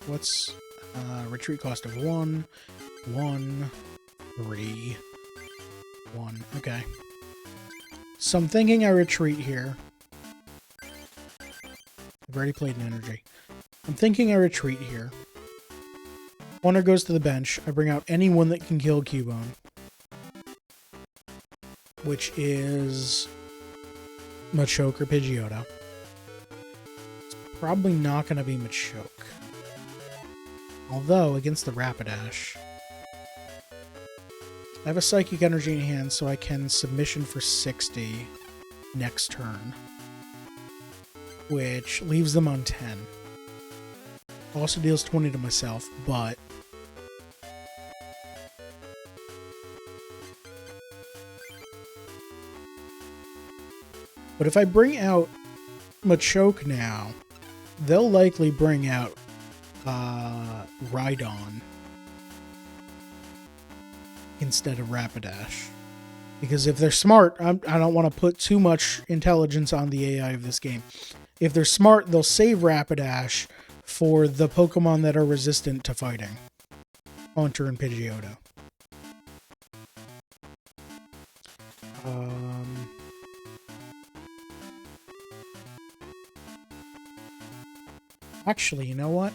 A: What's retreat cost of 1, 1, 3, 1. Okay. So I'm thinking I retreat here. I've already played an energy. I'm thinking I retreat here. Haunter goes to the bench. I bring out anyone that can kill Cubone. Which is Machoke or Pidgeotto. It's probably not going to be Machoke. Although, against the Rapidash, I have a Psychic Energy in hand, so I can Submission for 60 next turn. Which leaves them on 10. Also deals 20 to myself, but... But if I bring out Machoke now, they'll likely bring out Rhydon instead of Rapidash. Because if they're smart, I don't want to put too much intelligence on the AI of this game. If they're smart, they'll save Rapidash for the Pokemon that are resistant to fighting. Haunter and Pidgeotto. Actually, you know what?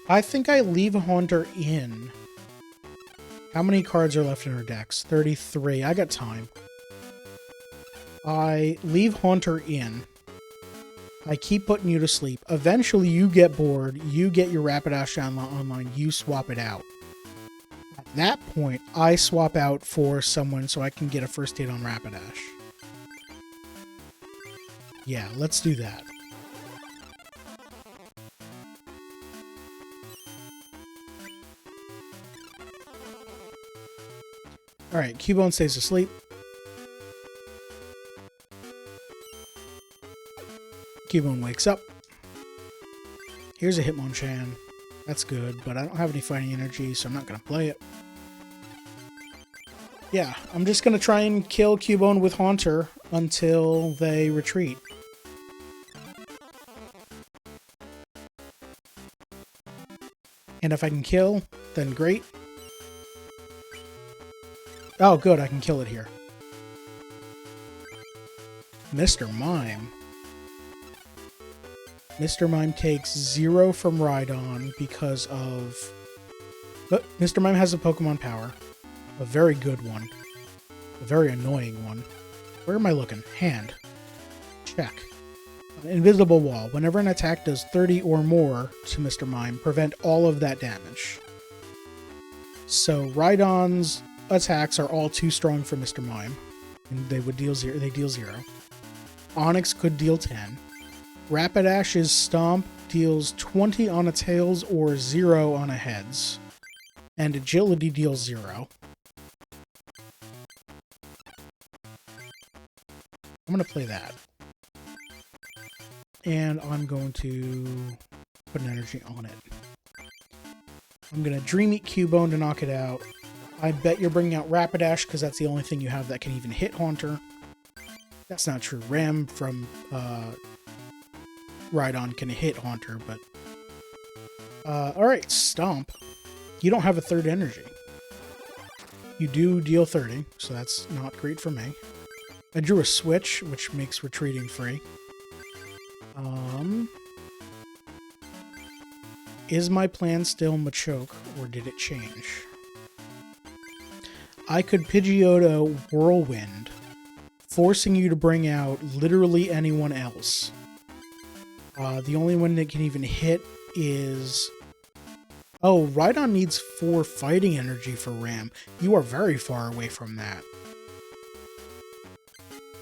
A: I think I leave Haunter in. How many cards are left in her decks? 33. I got time. I leave Haunter in. I keep putting you to sleep. Eventually, you get bored. You get your Rapidash online. You swap it out. At that point, I swap out for someone so I can get a first hit on Rapidash. Yeah, let's do that. Alright, Cubone stays asleep. Cubone wakes up. Here's a Hitmonchan. That's good, but I don't have any fighting energy, so I'm not going to play it. Yeah, I'm just going to try and kill Cubone with Haunter until they retreat. And if I can kill, then great. Oh, good, I can kill it here. Mr. Mime. Mr. Mime takes 0 from Rhydon because of... But Mr. Mime has a Pokemon power. A very good one. A very annoying one. Where am I looking? Hand. Check. Invisible Wall. Whenever an attack does 30 or more to Mr. Mime, prevent all of that damage. So Rhydon's attacks are all too strong for Mr. Mime. And they would deal 0. They deal 0. Onix could deal 10. Rapidash's Stomp deals 20 on a Tails or 0 on a Heads. And Agility deals 0. I'm going to play that. And I'm going to put an energy on it. I'm going to Dream Eat Cubone to knock it out. I bet you're bringing out Rapidash because that's the only thing you have that can even hit Haunter. That's not true. Ram from Rhydon can hit Haunter, but... Alright, Stomp. You don't have a third energy. You do deal 30, so that's not great for me. I drew a Switch, which makes retreating free. Is my plan still Machoke, or did it change? I could Pidgeotto Whirlwind, forcing you to bring out literally anyone else. The only one that can even hit is... Oh, Rhydon needs 4 fighting energy for Ram. You are very far away from that.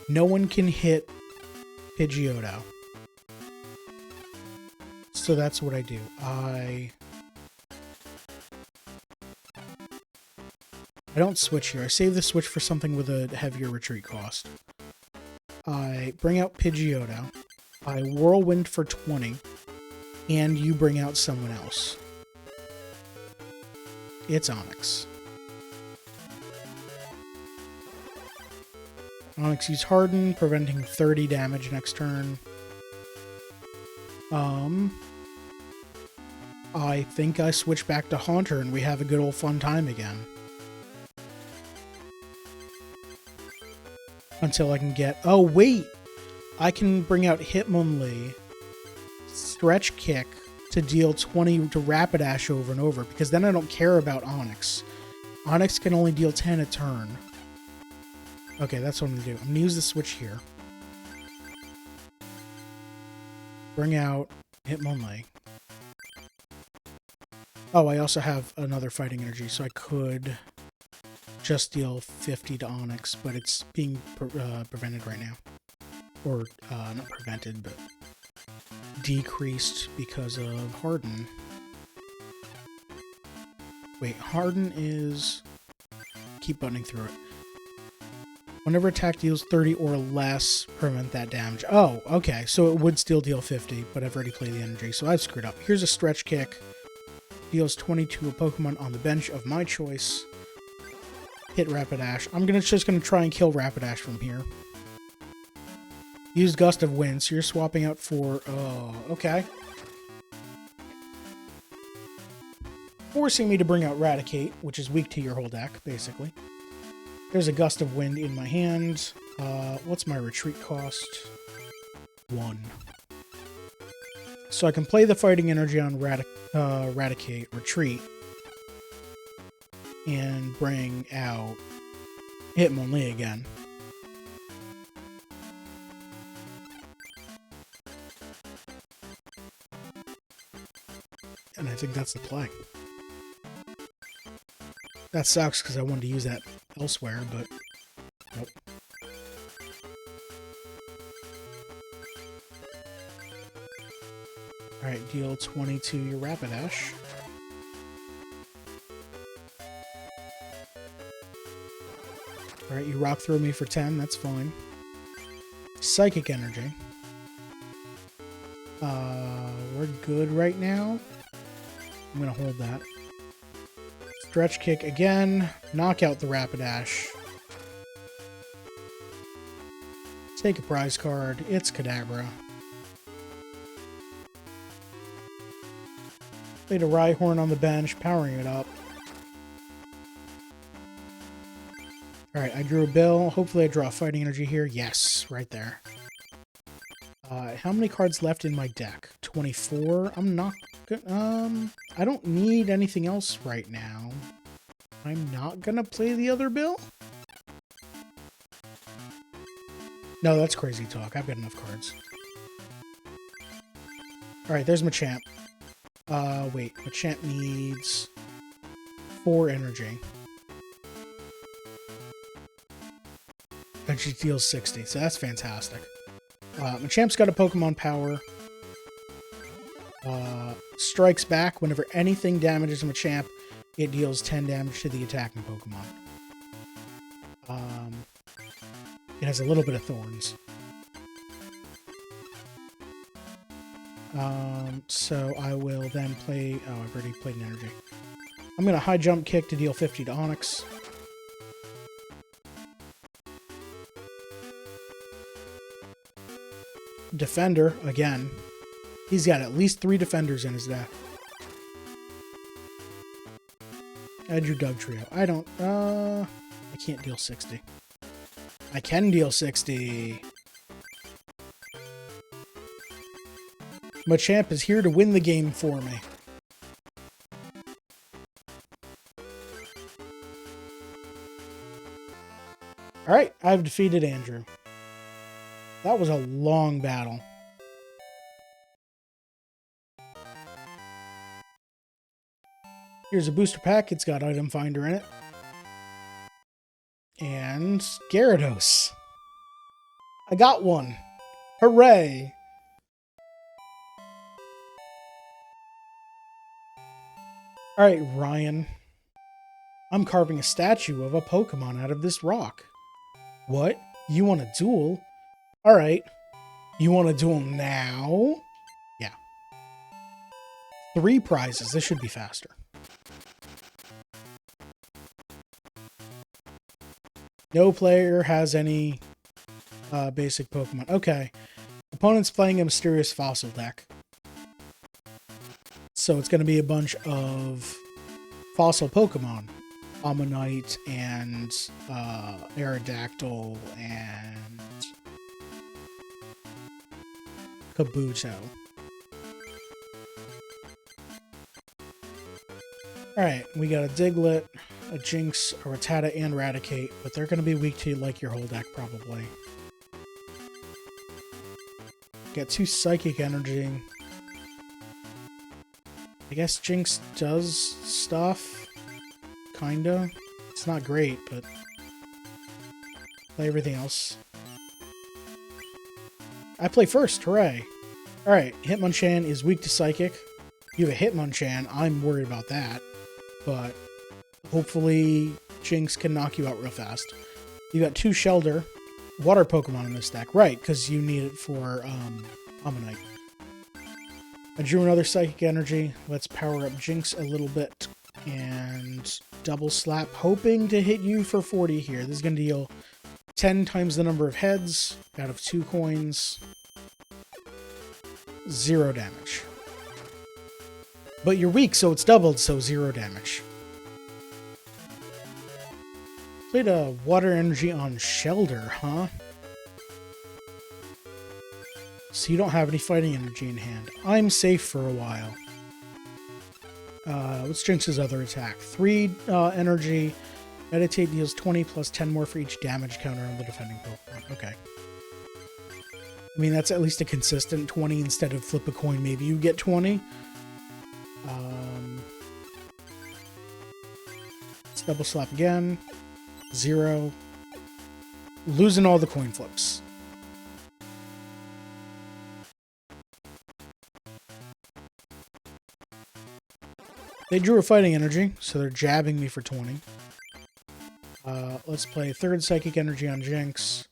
A: No one can hit Pidgeotto. So that's what I do. I don't switch here. I save the switch for something with a heavier retreat cost. I bring out Pidgeotto. I Whirlwind for 20. And you bring out someone else. It's Onyx. Onyx use Harden, preventing 30 damage next turn. I think I switch back to Haunter and we have a good old fun time again. Until I can get... Oh, wait! I can bring out Hitmonlee, Stretch Kick to deal 20 to Rapidash over and over, because then I don't care about Onyx. Onyx can only deal 10 a turn. Okay, that's what I'm going to do. I'm going to use the switch here. Bring out Hitmonlee. Oh, I also have another fighting energy, so I could just deal 50 to Onyx, but it's being prevented right now. Or, not prevented, but decreased because of Harden. Wait, Harden is... Keep buttoning through it. Whenever attack deals 30 or less, prevent that damage. Oh, okay, so it would still deal 50, but I've already played the energy, so I've screwed up. Here's a Stretch Kick. Deals 20 to a Pokemon on the bench of my choice. Hit Rapidash. I'm just gonna try and kill Rapidash from here. Use Gust of Wind, so you're swapping out for... Oh, okay. Forcing me to bring out Raticate, which is weak to your whole deck, basically. There's a Gust of Wind in my hand. What's my retreat cost? 1. So I can play the Fighting Energy on Raticate, retreat, and bring out Hitmonlee again. And I think that's the play. That sucks because I wanted to use that elsewhere, but nope. Alright, deal 20 to your Rapidash. Alright, you rock throw me for 10, that's fine. Psychic Energy. We're good right now. I'm gonna hold that. Stretch Kick again. Knock out the Rapidash. Take a prize card. It's Kadabra. Played a Rhyhorn on the bench, powering it up. Alright, I drew a bill. Hopefully I draw a Fighting Energy here. Yes, right there. How many cards left in my deck? 24? I'm not gonna... I don't need anything else right now. I'm not gonna play the other bill? No, that's crazy talk. I've got enough cards. Alright, there's Machamp. Wait. Machamp needs 4 energy. And she deals 60, so that's fantastic. Machamp's got a Pokemon Power. Strikes back whenever anything damages Machamp. It deals 10 damage to the attacking Pokemon. It has a little bit of Thorns. So I will then play... Oh, I've already played an energy. I'm going to High Jump Kick to deal 50 to Onyx. Defender, again. He's got at least 3 defenders in his deck. I drew Dugtrio. I don't... I can't deal 60. I can deal 60. Machamp is here to win the game for me. Alright, I've defeated Andrew. That was a long battle. Here's a booster pack. It's got Item Finder in it. And Gyarados. I got one. Hooray! Alright, Ryan. I'm carving a statue of a Pokemon out of this rock. What? You want a duel? Alright. You want a duel now? Yeah. 3 prizes. This should be faster. No player has any basic Pokemon. Okay. Opponent's playing a mysterious fossil deck. So it's going to be a bunch of fossil Pokemon. Ammonite and Aerodactyl and Kabuto. Alright, we got a Diglett, a Jinx, a Rattata, and Raticate, but they're going to be weak to like your whole deck, probably. Get 2 Psychic Energy. I guess Jinx does stuff. Kinda. It's not great, but play everything else. I play first, hooray! Alright, Hitmonchan is weak to Psychic. You have a Hitmonchan, I'm worried about that. But hopefully Jinx can knock you out real fast. You got 2 Shelter, water Pokemon in this deck. Right, because you need it for Ammonite. I drew another Psychic Energy. Let's power up Jinx a little bit. And double slap, hoping to hit you for 40 here. This is going to deal 10 times the number of heads out of 2 coins. 0 damage. But you're weak, so it's doubled, so 0 damage. Played a water energy on Shelter, huh? So you don't have any fighting energy in hand. I'm safe for a while. What's Jinx's other attack? 3 energy. Meditate deals 20 plus 10 more for each damage counter on the defending Pokemon. Okay. I mean, that's at least a consistent 20 instead of flip a coin. Maybe you get 20. Let's double slap again. 0. Losing all the coin flips. They drew a fighting energy, so they're jabbing me for 20. Let's play 3rd Psychic Energy on Jinx.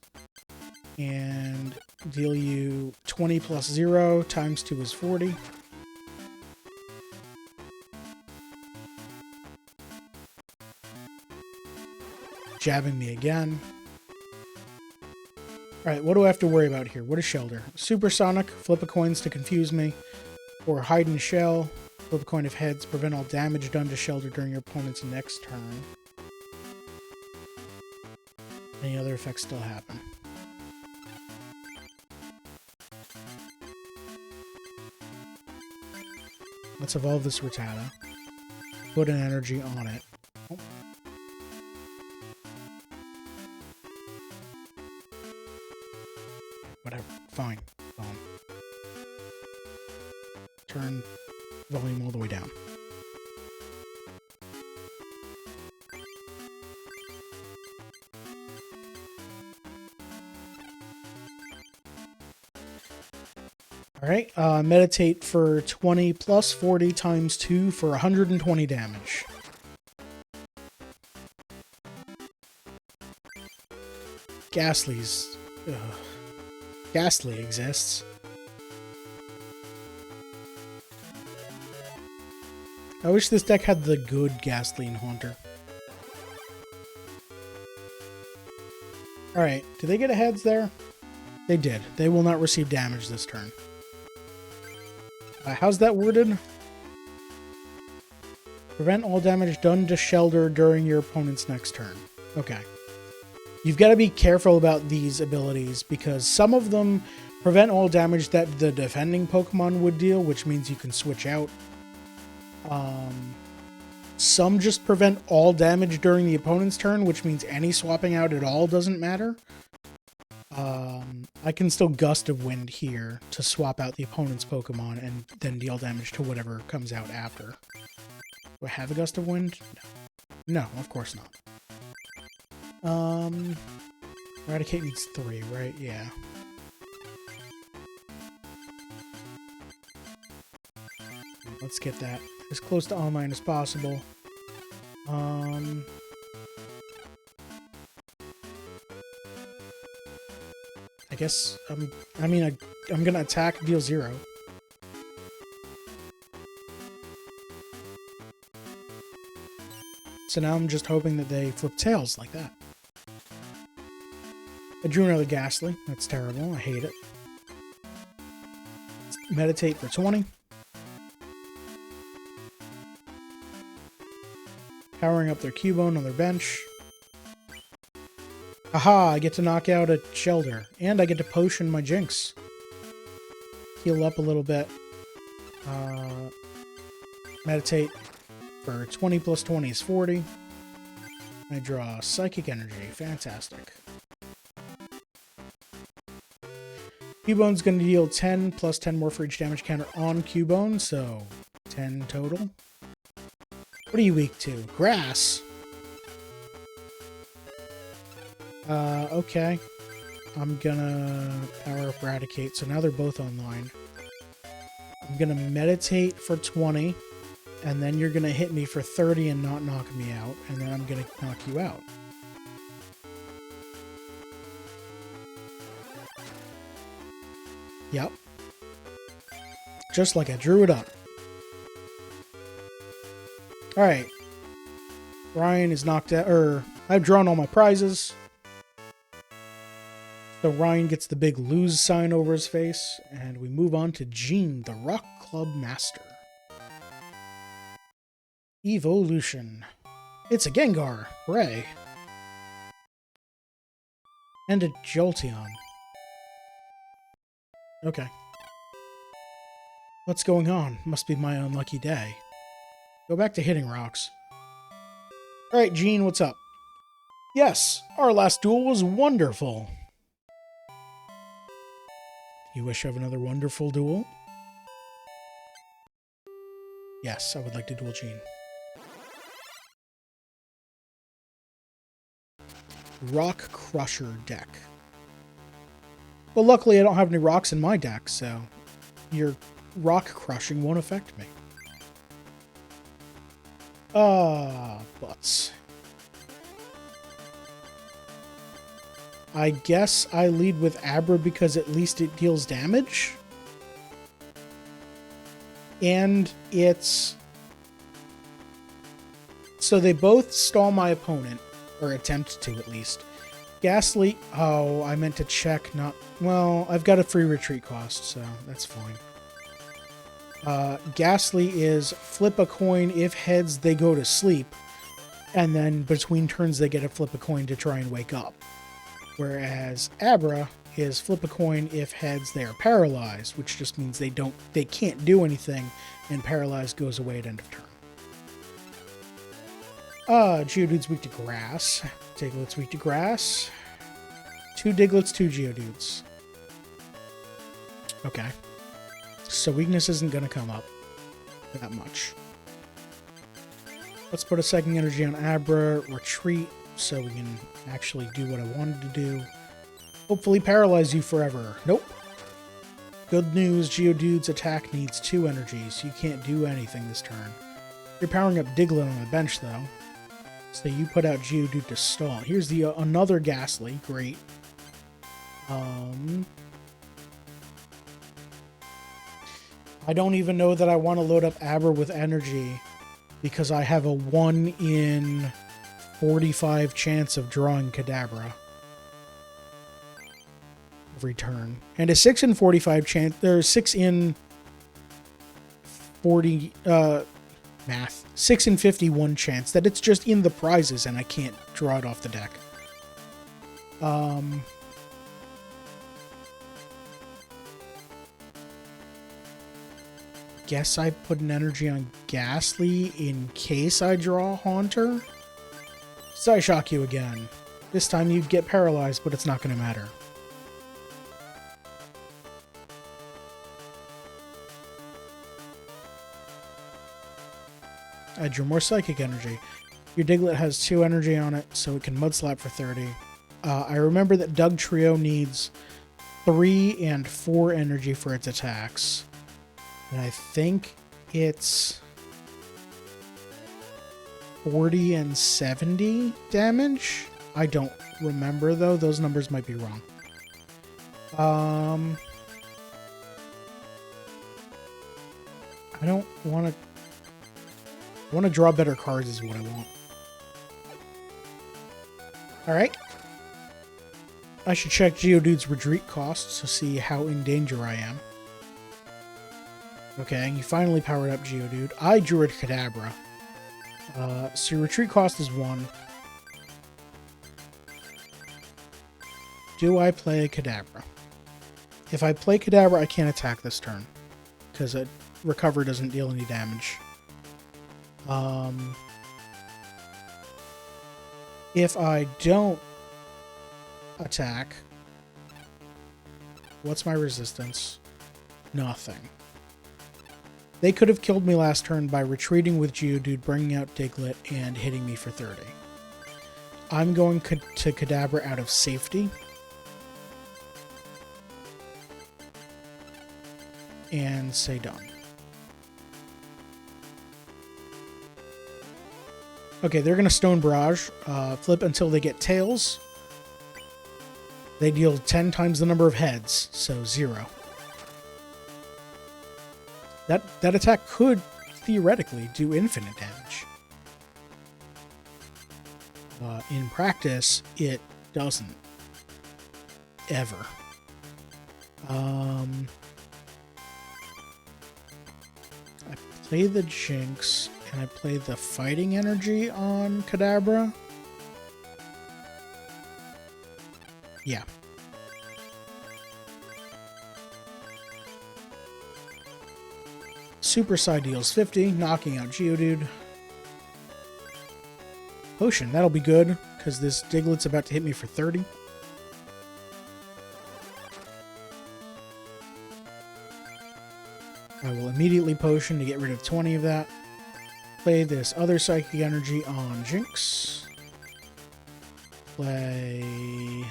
A: And deal you 20 plus 0 times 2 is 40. Jabbing me again. Alright, what do I have to worry about here? What is Shelter? Supersonic, flip a coins to confuse me. Or Hide and Shell. Flip a coin of heads, prevent all damage done to Shelter during your opponent's next turn. Any other effects still happen. Let's evolve this Rattata. Put an energy on it. Oh. Whatever. Fine. Turn volume all the way down. Alright, meditate for 20 plus 40 times 2 for 120 damage. Ghastly's... Ghastly exists. I wish this deck had the good Ghastly and Haunter. Alright, did they get a heads there? They did. They will not receive damage this turn. How's that worded? Prevent all damage done to Shelter during your opponent's next turn. Okay. You've got to be careful about these abilities because some of them prevent all damage that the defending Pokemon would deal, which means you can switch out. Some just prevent all damage during the opponent's turn, which means any swapping out at all doesn't matter. I can still Gust of Wind here to swap out the opponent's Pokemon and then deal damage to whatever comes out after. Do I have a Gust of Wind? No. No, of course not. Eradicate needs 3, right? Yeah. Let's get that as close to online as possible. I guess I'm gonna attack, deal 0. So now I'm just hoping that they flip tails like that. I drew another Ghastly. That's terrible. I hate it. Let's meditate for 20. Powering up their Cubone on their bench. Aha! I get to knock out a Shelter. And I get to potion my Jinx. Heal up a little bit. Meditate for 20 plus 20 is 40. I draw Psychic Energy. Fantastic. Cubone's going to deal 10 plus 10 more for each damage counter on Cubone, so 10 total. What are you weak to? Grass. Okay. I'm gonna power up Eradicate, so now they're both online. I'm gonna meditate for 20, and then you're gonna hit me for 30 and not knock me out, and then I'm gonna knock you out. Yep. Just like I drew it up. Alright. Ryan is knocked out, I've drawn all my prizes. So Ryan gets the big lose sign over his face, and we move on to Gene, the Rock Club Master. Evolution. It's a Gengar. Hooray. And a Jolteon. Okay. What's going on? Must be my unlucky day. Go back to hitting rocks. Alright, Gene, what's up? Yes, our last duel was wonderful. You wish you have another wonderful duel? Yes, I would like to duel Gene. Rock Crusher deck. Well, luckily I don't have any rocks in my deck, so your rock crushing won't affect me. Butts. I guess I lead with Abra because at least it deals damage. And it's... So they both stall my opponent, or attempt to at least. Ghastly... Oh, I meant to check, not... Well, I've got a free retreat cost, so that's fine. Ghastly is flip a coin. If heads, they go to sleep. And then between turns, they get to flip a coin to try and wake up. Whereas Abra is flip a coin. If heads, they are paralyzed, which just means they can't do anything, and paralyzed goes away at end of turn. Geodude's weak to grass. Diglett's weak to grass. 2 Diglets, 2 Geodudes. Okay. So weakness isn't going to come up that much. Let's put a second energy on Abra, retreat, so we can actually do what I wanted to do. Hopefully paralyze you forever. Nope. Good news, Geodude's attack needs 2 energies. You can't do anything this turn. You're powering up Diglett on the bench, though. So you put out Geodude to stall. Here's the another Ghastly. Great. I don't even know that I want to load up Abra with energy because I have a 1 in 45 chance of drawing Kadabra every turn. And a 6 in 45 chance, there's 6 in 40, math, 6 in 51 chance that it's just in the prizes and I can't draw it off the deck. Guess I put an energy on Ghastly in case I draw Haunter. Psyshock you again. This time you'd get paralyzed, but it's not going to matter. I drew more Psychic Energy. Your Diglett has 2 energy on it, so it can Mudslap for 30. I remember that Doug Trio needs 3 and 4 energy for its attacks. And I think it's 40 and 70 damage. I don't remember, though. Those numbers might be wrong. I don't want to... I want to draw better cards is what I want. Alright. I should check Geodude's retreat costs to see how in danger I am. Okay, you finally powered up Geodude. I drew a Kadabra. So your retreat cost is 1. Do I play a Kadabra? If I play Kadabra, I can't attack this turn. Because a Recover doesn't deal any damage. If I don't attack, what's my resistance? Nothing. They could have killed me last turn by retreating with Geodude, bringing out Diglett, and hitting me for 30. I'm going to Kadabra out of safety. And say done. Okay, they're going to Stone Barrage. Flip until they get tails. They deal 10 times the number of heads, so 0. That attack could theoretically do infinite damage. In practice, it doesn't. Ever. I play the Jinx, and I play the Fighting Energy on Kadabra. Yeah. Super Psy deals 50, knocking out Geodude. Potion, that'll be good, because this Diglett's about to hit me for 30. I will immediately Potion to get rid of 20 of that. Play this other Psychic Energy on Jinx. Play...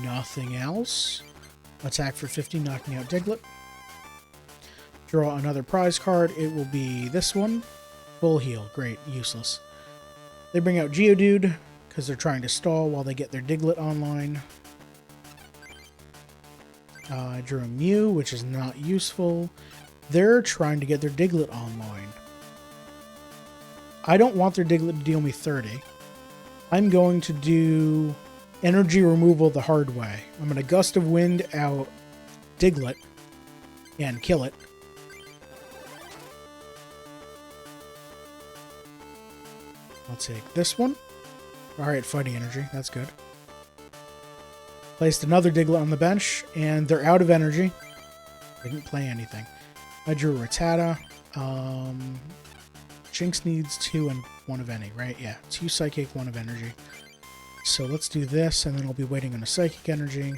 A: nothing else. Attack for 50, knocking out Diglett. Draw another prize card. It will be this one. Full heal. Great. Useless. They bring out Geodude because they're trying to stall while they get their Diglett online. I drew a Mew, which is not useful. They're trying to get their Diglett online. I don't want their Diglett to deal me 30. I'm going to do energy removal the hard way. I'm going to Gust of Wind out Diglett and kill it. I'll take this one. Alright, Fighting Energy. That's good. Placed another Diglett on the bench, and they're out of energy. Didn't play anything. I drew Rattata. Jinx needs 2 and 1 of any, right? Yeah, 2 Psychic, 1 of energy. So let's do this, and then I'll be waiting on a Psychic Energy.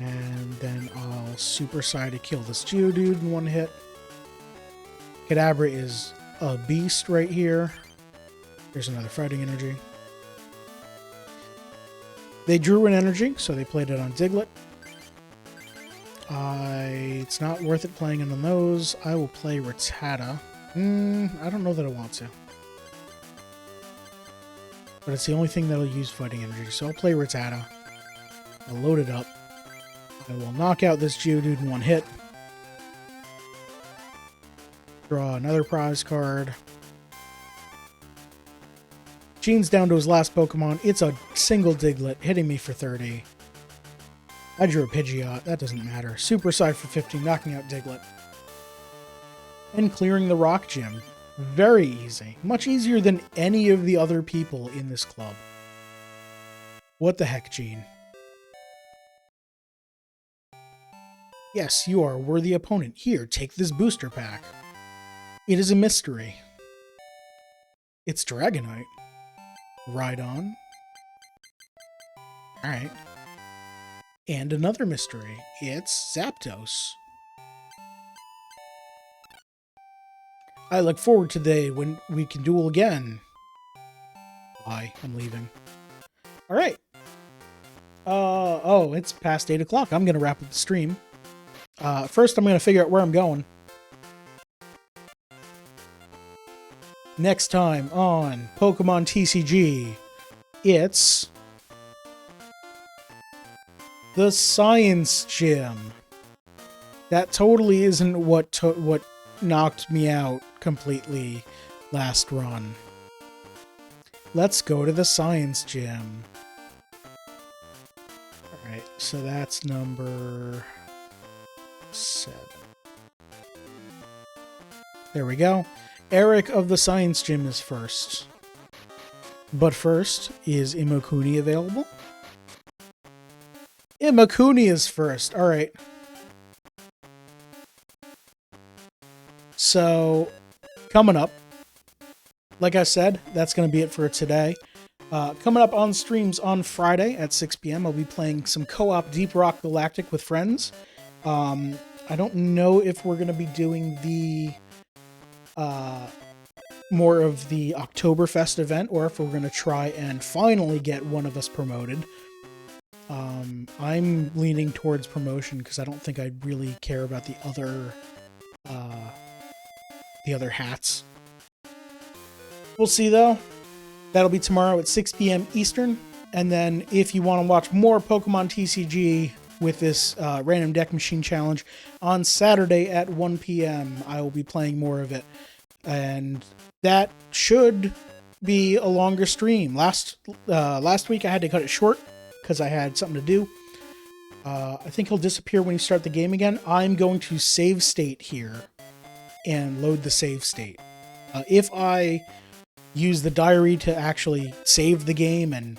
A: And then I'll Super Psy to kill this Geodude in 1 hit. Kadabra is a beast right here. There's another Fighting Energy. They drew an energy, so they played it on Diglett. It's not worth it playing it on those. I will play Rattata. I don't know that I want to. But it's the only thing that'll use Fighting Energy, so I'll play Rattata. I'll load it up. I will knock out this Geodude in 1 hit. Draw another prize card. Gene's down to his last Pokemon. It's a single Diglett hitting me for 30. I drew a Pidgeot. That doesn't matter. Super Psy for 50, knocking out Diglett. And clearing the Rock Gym. Very easy. Much easier than any of the other people in this club. What the heck, Gene? Yes, you are a worthy opponent. Here, take this booster pack. It is a mystery. It's Dragonite. Rhydon. Alright. And another mystery. It's Zapdos. I look forward to the day when we can duel again. Bye. I'm leaving. Alright. Oh, it's past 8 o'clock. I'm going to wrap up the stream. First, I'm going to figure out where I'm going. Next time on Pokemon TCG, it's the Science Gym. That totally isn't what knocked me out completely last run. Let's go to the Science Gym. Alright, so that's number 7. There we go. Eric of the Science Gym is first. But first, is Imakuni available? Imakuni is first. Alright. So, coming up, like I said, that's going to be it for today. Coming up on streams on Friday at 6 p.m., I'll be playing some co-op Deep Rock Galactic with friends. I don't know if we're going to be doing the more of the Oktoberfest event, or if we're going to try and finally get one of us promoted. I'm leaning towards promotion because I don't think I really care about the other hats. We'll see though. That'll be tomorrow at 6 p.m. Eastern. And then if you want to watch more Pokemon TCG with this random deck machine challenge, on Saturday at 1 p.m. I will be playing more of it. And that should be a longer stream. Last week I had to cut it short because I had something to do. I think he'll disappear when you start the game again. I'm going to save state here and load the save state. If I use the diary to actually save the game and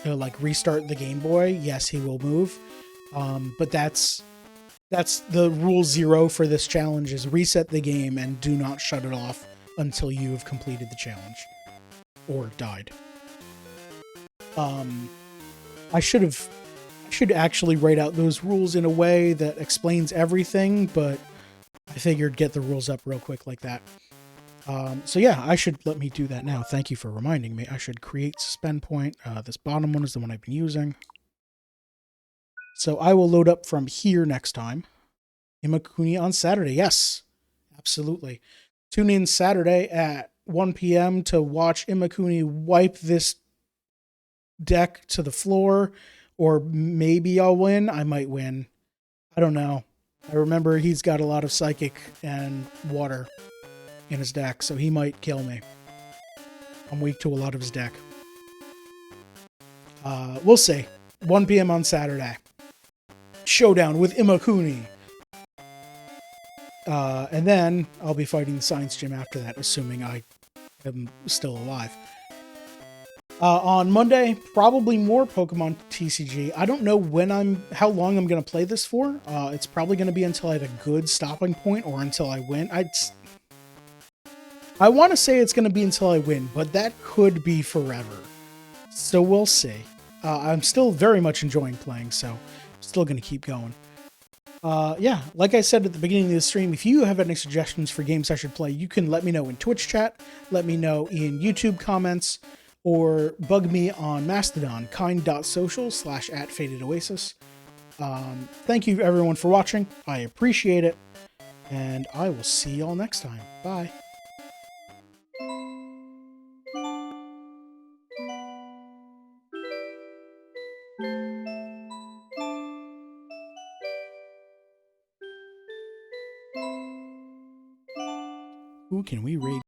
A: like restart the Game Boy, yes, he will move. But that's the rule 0 for this challenge: is reset the game and do not shut it off until you have completed the challenge or died. I should actually write out those rules in a way that explains everything, but I figured get the rules up real quick like that. So yeah, let me do that now. Thank you for reminding me. I should create suspend point. This bottom one is the one I've been using. So I will load up from here next time. Imakuni on Saturday. Yes, absolutely. Tune in Saturday at 1 p.m. to watch Imakuni wipe this deck to the floor, or maybe I'll win. I might win. I don't know. I remember he's got a lot of psychic and water in his deck, so he might kill me. I'm weak to a lot of his deck. We'll see. 1 p.m. on Saturday. Showdown with Imakuni. And then I'll be fighting the Science Gym after that, assuming I am still alive. On Monday, probably more Pokemon TCG. I don't know how long I'm going to play this for. It's probably going to be until I have a good stopping point or until I win. I want to say it's going to be until I win, but that could be forever. So we'll see. I'm still very much enjoying playing, so I'm still going to keep going. Yeah, like I said at the beginning of the stream, if you have any suggestions for games I should play, you can let me know in Twitch chat, let me know in YouTube comments, or bug me on Mastodon, kind.social/@fatedoasis. Thank you everyone for watching. I appreciate it, and I will see y'all next time. Bye. Who can we raid?